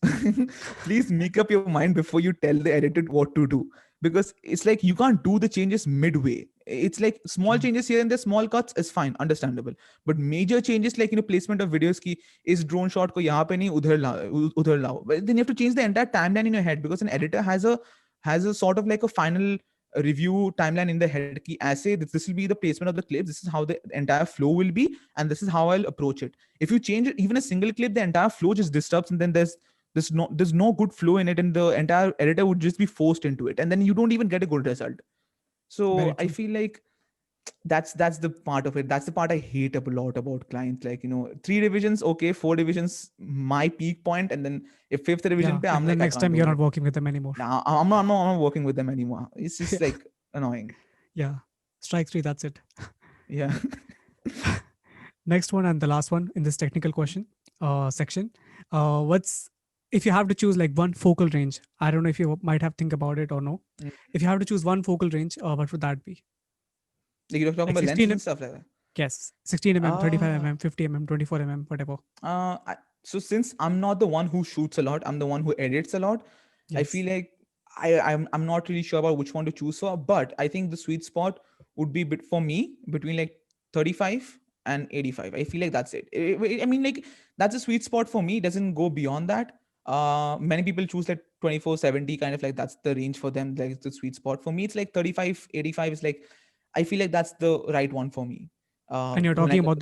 please make up your mind before you tell the editor what to do, because it's like you can't do the changes midway. It's like small True. changes here and there, small cuts is fine, understandable, but major changes like, placement of videos ki is drone shot ko yahan pe nahi udhar lao, well, then you have to change the entire timeline in your head, because an editor has a sort of like a final review timeline in the head ki aise this will be the placement of the clips, this is how the entire flow will be, and this is how I'll approach it. If you change it, even a single clip, the entire flow just disturbs, and then there's no good flow in it, and the entire editor would just be forced into it, and then you don't even get a good result. Very So I true. feel like that's the part of it. That's the part I hate a lot about clients. Like, three divisions, okay, four divisions, my peak point, and then if fifth division Yeah. pe, I'm And then like, I next can't time do you're not it. working with them anymore. Now I'm not working with them anymore. It's just Yeah. like annoying. Yeah. Strike three. That's it. Yeah. Next one and the last one in this technical question section. What's if you have to choose like one focal range? I don't know if you might have think about it or no. Mm. If you have to choose one focal range, what would that be? Like you're talking Like about lenses 16, and stuff like that. yes, 16 mm, 35 Ah. mm, 50 mm, 24 mm, whatever. So since I'm not the one who shoots a lot, I'm the one who edits a lot. I Yes. feel like I'm not really sure about which one to choose for, but I think the sweet spot would be bit for me between like 35 and 85. I feel like that's it. I mean, like that's a sweet spot for me. It doesn't go beyond that. Many people choose like 24-70, kind of like that's the range for them. Like it's the sweet spot for me. It's like 35-85 is like, I feel like that's the right one for me. And you're When I talking about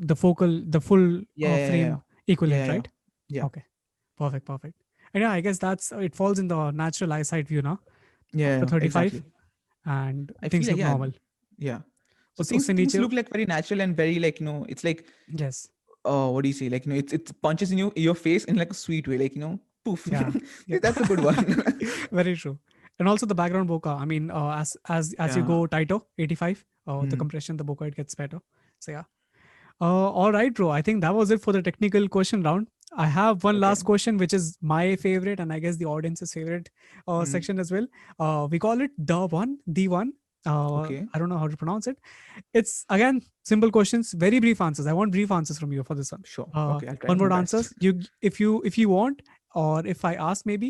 the full Yeah, yeah, yeah, frame yeah, equivalent, yeah, right? yeah, Okay. Perfect. Perfect. And yeah, I guess that's it falls in the natural eyesight view now up to yeah, 35 exactly. and I feel things like, look yeah, normal. yeah. So things उससे things नीचे look like very natural and very like, it's like, yes. what do you say, like, it punches in your face in like a sweet way, like, poof. Yeah. Yeah. That's a good one. Very true. And also the background bokeh. I mean, as you Yeah. go tighter, 85, the Hmm. compression, the bokeh, it gets better. So yeah. All right, bro. I think that was it for the technical question round. I have one Okay. last question, which is my favorite, and I guess the audience's favorite Hmm. section as well. We call it the one. Okay. I don't know how to pronounce it. It's again simple questions, very brief answers. I want brief answers from you for this one. Sure. Okay. I'll try One my word best. answers. If you want, or if I ask, maybe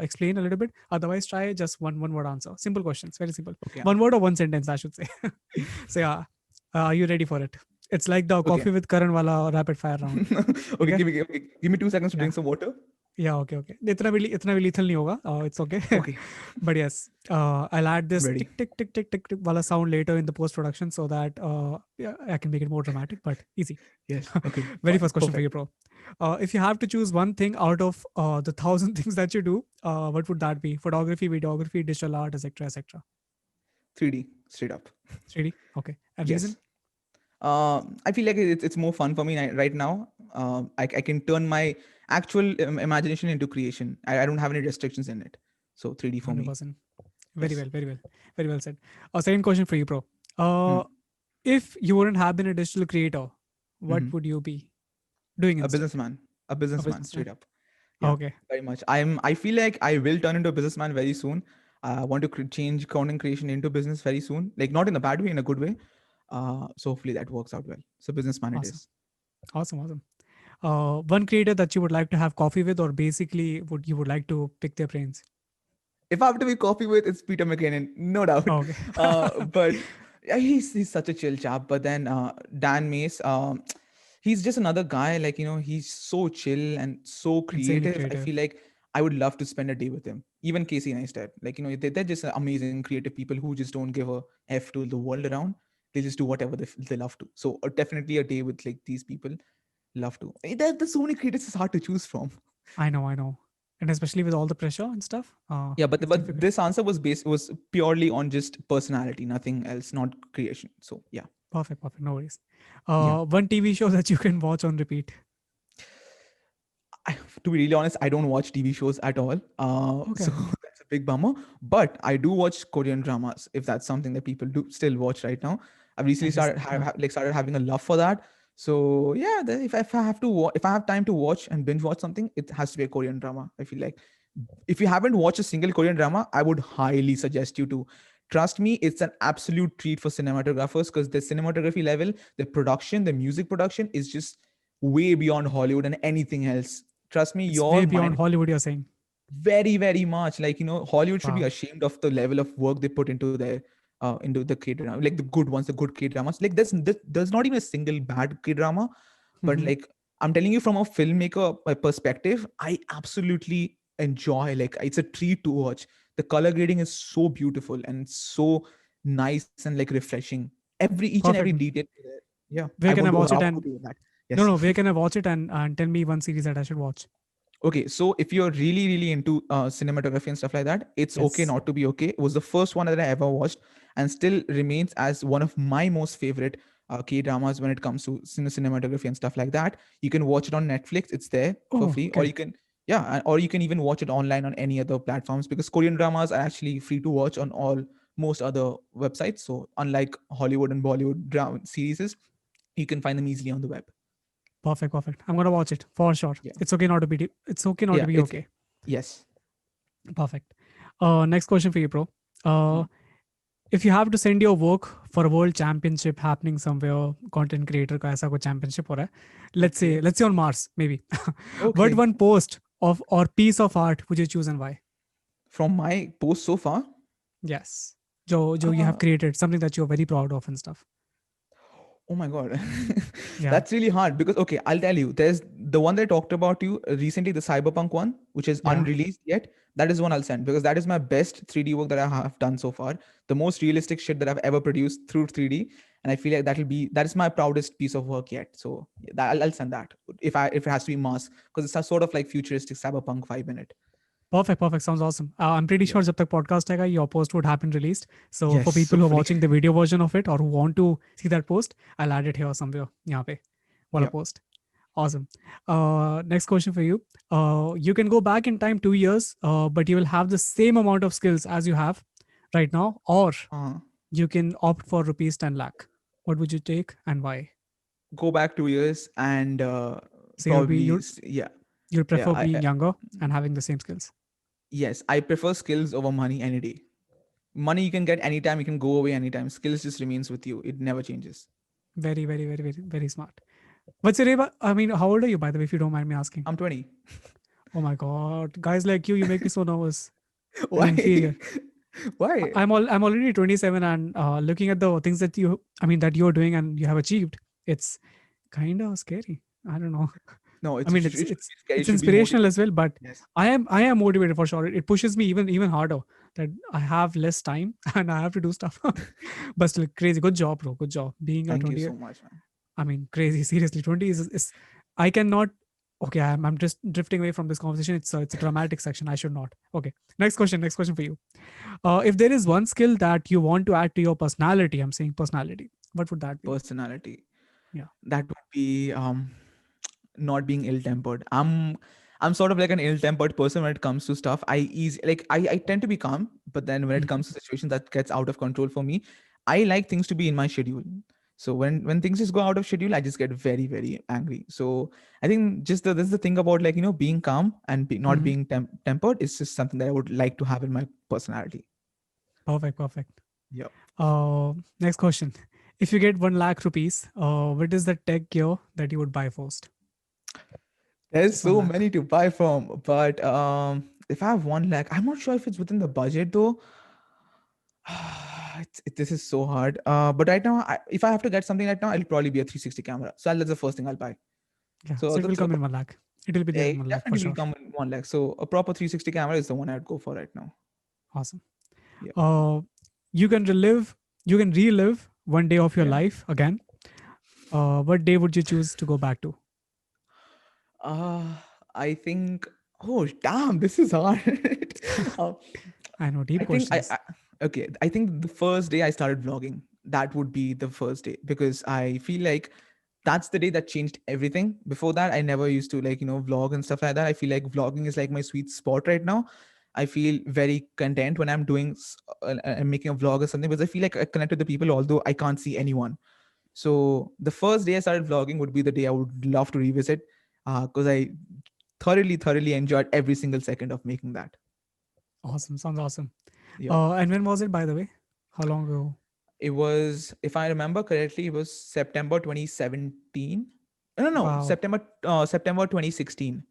explain a little bit. Otherwise, try just one word answer. Simple questions, very simple. Okay. One word or one sentence, I should say. So yeah, are you ready for it? It's like the Okay. coffee with Karan wala rapid fire round. Okay. Okay? Give me 2 seconds to Yeah. drink some water. Yeah, okay. इतना भी lethal नहीं होगा. It's okay. Okay. But yes, I'll add I'm this ready. tick tick tick tick tick tick wala sound later in the post production so that yeah, I can make it more dramatic. But easy. Yes. Okay. Very Fine. first question for you, Perfect. bro. If you have to choose one thing out of the thousand things that you do, what would that be? Photography, videography, digital art, etc., etc. 3D straight up. 3D. Okay. And reason? Yes. I feel like it's more fun for me right now. I can turn my actual imagination into creation. I don't have any restrictions in it. So 3D for me. 100%. Very Yes. well. Very well. Very well said. Second question for you, bro. Hmm. If you wouldn't have been a digital creator, what Hmm. would you be doing A instead? businessman. A A businessman, straight businessman. up. Yeah, Okay. very much. I feel like I will turn into a businessman very soon. I want to change content creation into business very soon. Like not in a bad way, in a good way. So hopefully that works out well. So businessman it Awesome. is. Awesome. Awesome. One creator that you would like to have coffee with, or basically would you would like to pick their brains? If I have to be coffee with, it's Peter McKinnon, no doubt. Okay. But yeah, he's such a chill chap. But then Dan Mace, he's just another guy. Like he's so chill and so Insanely creative. I creative. feel like I would love to spend a day with him. Even Casey Neistat, like, they're just amazing creative people who just don't give a f to the world around. They just do whatever they love to. So definitely a day with like these people. Love to. There's so many creators. It's hard to choose from. I know, and especially with all the pressure and stuff, Yeah, but it's but difficult. this answer was purely on just personality, nothing else, not creation. So yeah, Perfect, perfect. No worries. yeah. One TV show that you can watch on repeat. I, to be really honest, I don't watch TV shows at all. So Okay. that's a big bummer. But I do watch Korean dramas if that's something that people do still watch right now. I've recently I guess, started yeah. like started having a love for that. So yeah, if I have to if I have time to watch and binge watch something, it has to be a Korean drama. I feel like if you haven't watched a single Korean drama, I would highly suggest you to. Trust me, it's an absolute treat for cinematographers because the cinematography level, the production, the music production is just way beyond Hollywood and anything else. Trust me, It's your way beyond mind Hollywood, you're saying. very, very much like Hollywood should be Wow. ashamed of the level of work they put into the K drama, like the good ones, the good K dramas. Like there's not even a single bad K drama, but Hmm. like I'm telling you from a filmmaker perspective, I absolutely enjoy. Like it's a treat to watch. The color grading is so beautiful and so nice and like refreshing. Each and every Perfect. detail. Yeah, I Where can want I to. watch I it? want to And be in that. no, Yes. no, where can I watch it? And tell me one series that I should watch. Okay, so if you're really, really into cinematography and stuff like that, it's okay Yes. not to be okay. It was the first one that I ever watched and still remains as one of my most favorite K dramas when it comes to cinematography and stuff like that. You can watch it on Netflix, it's there for Oh, free, or okay. you can, yeah, or you can even watch it online on any other platforms because Korean dramas are actually free to watch on all most other websites. So, unlike Hollywood and Bollywood drama series, you can find them easily on the web. Perfect, perfect. I'm gonna watch it for sure. Yeah. It's okay not to be. It's okay not to Yeah, be it's, okay. yes. Perfect. Next question for you, bro. Hmm. If you have to send your work for a world championship happening somewhere, content creator का ऐसा कोई championship हो रहा है, Okay. let's say on Mars maybe, what Okay. one post of or piece of art would you choose and why? From my post so far, Yes, जो you have uh, created, something that you're very proud of and stuff. oh my god, Yeah, that's really hard because okay, I'll tell you. There's the one that I talked about you recently, the Cyberpunk one, which is yeah. unreleased yet. That is one I'll send because that is my best 3D work that I have done so far. The most realistic shit that I've ever produced through 3D, and I feel like that is my proudest piece of work yet. So yeah, I'll send that if it has to be Mars because it's a sort of like futuristic cyberpunk vibe in it. Perfect, perfect. Sounds awesome. I'm pretty Yeah. sure जब तक podcast आएगा, your post would have been released. So for Yes, people who are hopefully. watching the video version of it or who want to see that post, I'll add it here somewhere. यहाँ पे वाला Yeah. post. Awesome. Next question for you. You can go back in time 2 years, but you will have the same amount of skills as you have right now, or Uh, you can opt for rupees 10 lakh. What would you take and why? go back 2 years and So probably yeah. you'll Yeah, prefer being younger and having the same skills. yes, I prefer skills over money any day. Money you can get anytime, you can go away anytime. Skills just remains with you. It never changes. Very, very, very, very, very smart. What's your age? I mean, how old are you, by the way, if you don't mind me asking? I'm 20. Oh my God, guys like you make me so nervous and Why? inferior. Why? I'm already 27, and looking at the things that that you're doing and you have achieved, it's kind of scary. I don't know. No, I mean, it should be scary. It it's should be inspirational motivated. as well, but Yes. I am motivated for sure. It pushes me even harder that I have less time and I have to do stuff. But still, crazy. Good job, bro. Good job. Being a Thank you 20, so much, man. I mean, crazy. Seriously, 20 is I cannot. Okay, I'm just drifting away from this conversation. It's a dramatic section. I should not. Okay, next question. Next question for you. If there is one skill that you want to add to your personality, I'm saying personality, what would that be? Personality. Yeah. That would be not being ill-tempered. I'm sort of like an ill-tempered person when it comes to stuff. I tend to be calm, but then when it Mhm. comes to situations that gets out of control for me, I like things to be in my schedule. So when things just go out of schedule, I just get very, very angry. So I think just this is the thing about like being calm and not Mhm. being tempered is just something that I would like to have in my personality. Perfect. Perfect. Yeah. Next question. If you get 1 lakh rupees, what is the tech gear that you would buy first? There's Just one so lakh. many to buy from, but if I have 1 lakh, I'm not sure if it's within the budget though. This is so hard. But right now, if I have to get something right now, it'll probably be a 360 camera. So that's the first thing I'll buy. Yeah. So So it will that's come in 1 lakh. It will be there in It 1 lakh for definitely will sure. come in 1 lakh. So a proper 360 camera is the one I'd go for right now. Awesome. Yeah. You can relive one day of your Yeah. life again. What day would you choose to go back to? Uh, I think. Oh damn, this is hard. uh, I know, deep I think questions. okay. I think the first day I started vlogging, that would be the first day, because I feel like that's the day that changed everything. Before that, I never used to vlog and stuff like that. I feel like vlogging is like my sweet spot right now. I feel very content when I'm I'm making a vlog or something, because I feel like I connect with the people although I can't see anyone. So the first day I started vlogging would be the day I would love to revisit, because I thoroughly enjoyed every single second of making that. Awesome. Sounds awesome. Yeah. And when was it, by the way? How long ago? It was, if I remember correctly, it was September 2017. No, Wow. September 2016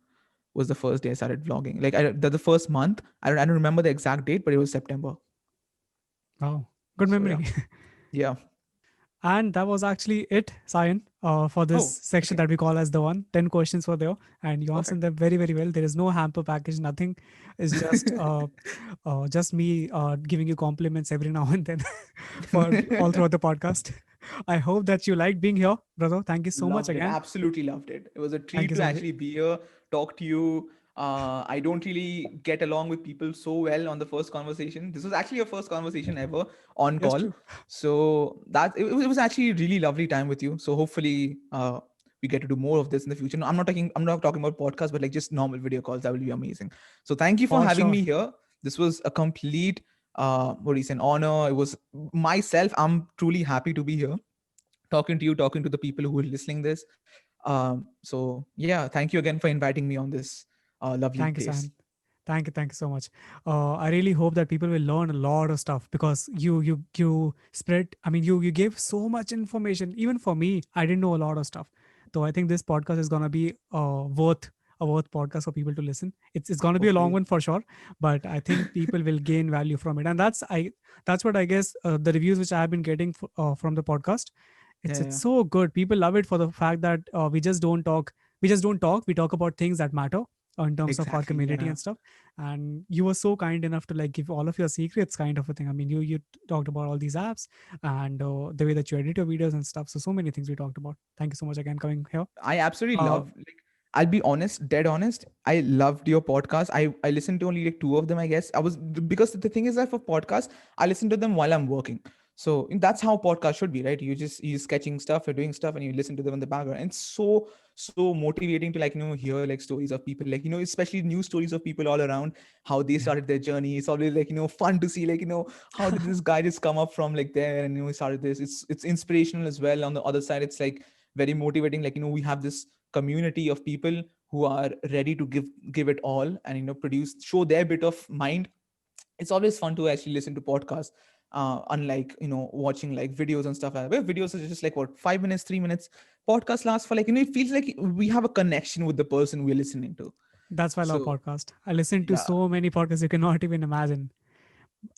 was the first day I started vlogging. Like the first month. I don't remember the exact date, but it was September. Wow. Good So yeah, memory. yeah. And that was actually it, Sayan, for this Oh, section okay, that we call as the one. 10 questions were there, and you answered perfect. them very, very well. There is no hamper package, nothing. It's just me giving you compliments every now and then for all throughout the podcast. I hope that you liked being here, brother. Thank you so much Loved it. again. Absolutely loved it. It was a Thank treat you to so much. actually be here, talk to you. I don't really get along with people so well on the first conversation. This was actually a first conversation ever on Yes, call. true. So it was actually a really lovely time with you. So hopefully we get to do more of this in the future. No, I'm not talking about podcasts, but like just normal video calls. That will be amazing. So thank you for For having sure. me here. This was a complete what do you say, an honor. It was myself. I'm truly happy to be here talking to you, talking to the people who are listening this. So yeah, thank you again for inviting me on this lovely Thank you, place. Sayan. Thank you so much. I really hope that people will learn a lot of stuff because you spread. I mean, you gave so much information. Even for me, I didn't know a lot of stuff. So I think this podcast is gonna be worth podcast for people to listen. It's gonna be a long Hopefully. one for sure, but I think people will gain value from it, and that's what I guess the reviews which I have been getting from the podcast. Yeah, It's yeah. so good. People love it for the fact that we just don't talk. We just don't talk. We talk about things that matter in terms of our Exactly. community Yeah. and stuff. And you were so kind enough to like give all of your secrets, kind of a thing. I mean, you talked about all these apps and the way that you edit your videos and stuff. So many things we talked about. Thank you so much again coming here. I absolutely Uh, love, like, I'll be honest, dead honest. I loved your podcast. I listened to only like two of them, I guess. Because the thing is that for podcasts, I listen to them while I'm working. So that's how podcast should be, right? You're sketching stuff, you're doing stuff, and you listen to them in the background. And it's so motivating to hear like stories of people, like especially news stories of people all around, how they yeah, started their journey. It's always like fun to see, like how did this guy just come up from like there, and he started this. It's inspirational as well. On the other side, it's like very motivating, like we have this community of people who are ready to give it all, and produce, show their bit of mind. It's always fun to actually listen to podcasts, unlike watching like videos and stuff like that, where videos are just like what, 5 minutes, 3 minutes. Podcast lasts for it feels like we have a connection with the person we're listening to. that's why I love So podcast. I listen to yeah. so many podcasts you cannot even imagine.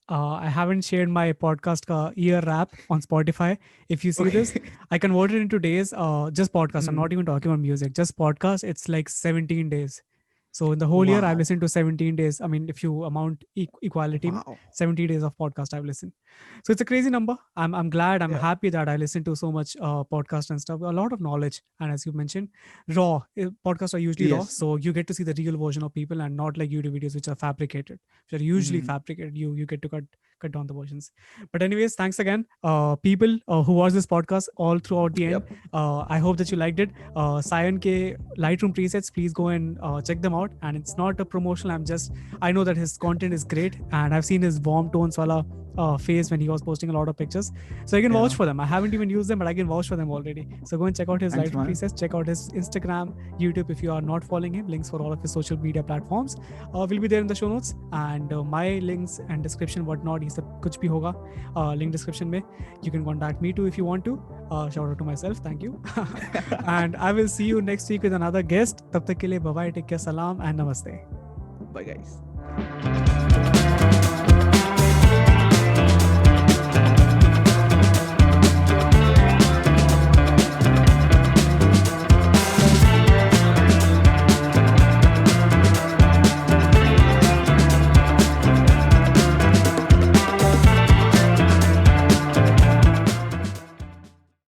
I haven't shared my podcast year wrap on Spotify. If you see this, Okay. I converted into days. Just podcast. I'm Mm. not even talking about music. Just podcast. It's like 17 days. So in the whole year, I've Wow. listened to 17 days. I mean, if you amount equality, Wow. 70 days of podcast I've listened. So it's a crazy number. I'm glad. I'm Yeah. happy that I listened to so much podcast and stuff. A lot of knowledge. And as you mentioned, raw podcasts are usually raw. Yes. So you get to see the real version of people and not like YouTube videos which are fabricated, which are usually Mhm. fabricated. You get to cut down the versions. But anyways, thanks again, people who watch this podcast all throughout the end. Yep. I hope that you liked it. Cyan K Lightroom presets, please go and check them out. And it's not a promotional. I know that his content is great, and I've seen his warm tones wala face when he was posting a lot of pictures. So I can vouch Yeah. for them. I haven't even used them, but I can vouch for them already. So go and check out his Thanks, Lightroom man. presets. Check out his Instagram, YouTube if you are not following him. Links for all of his social media platforms will be there in the show notes, and my links and description whatnot ये सब कुछ भी होगा link description में. You can contact me too if you want to. Shout out to myself. Thank you. And I will see you next week with another guest. तब तक के लिए bye bye, take care, salam and namaste. Bye, guys.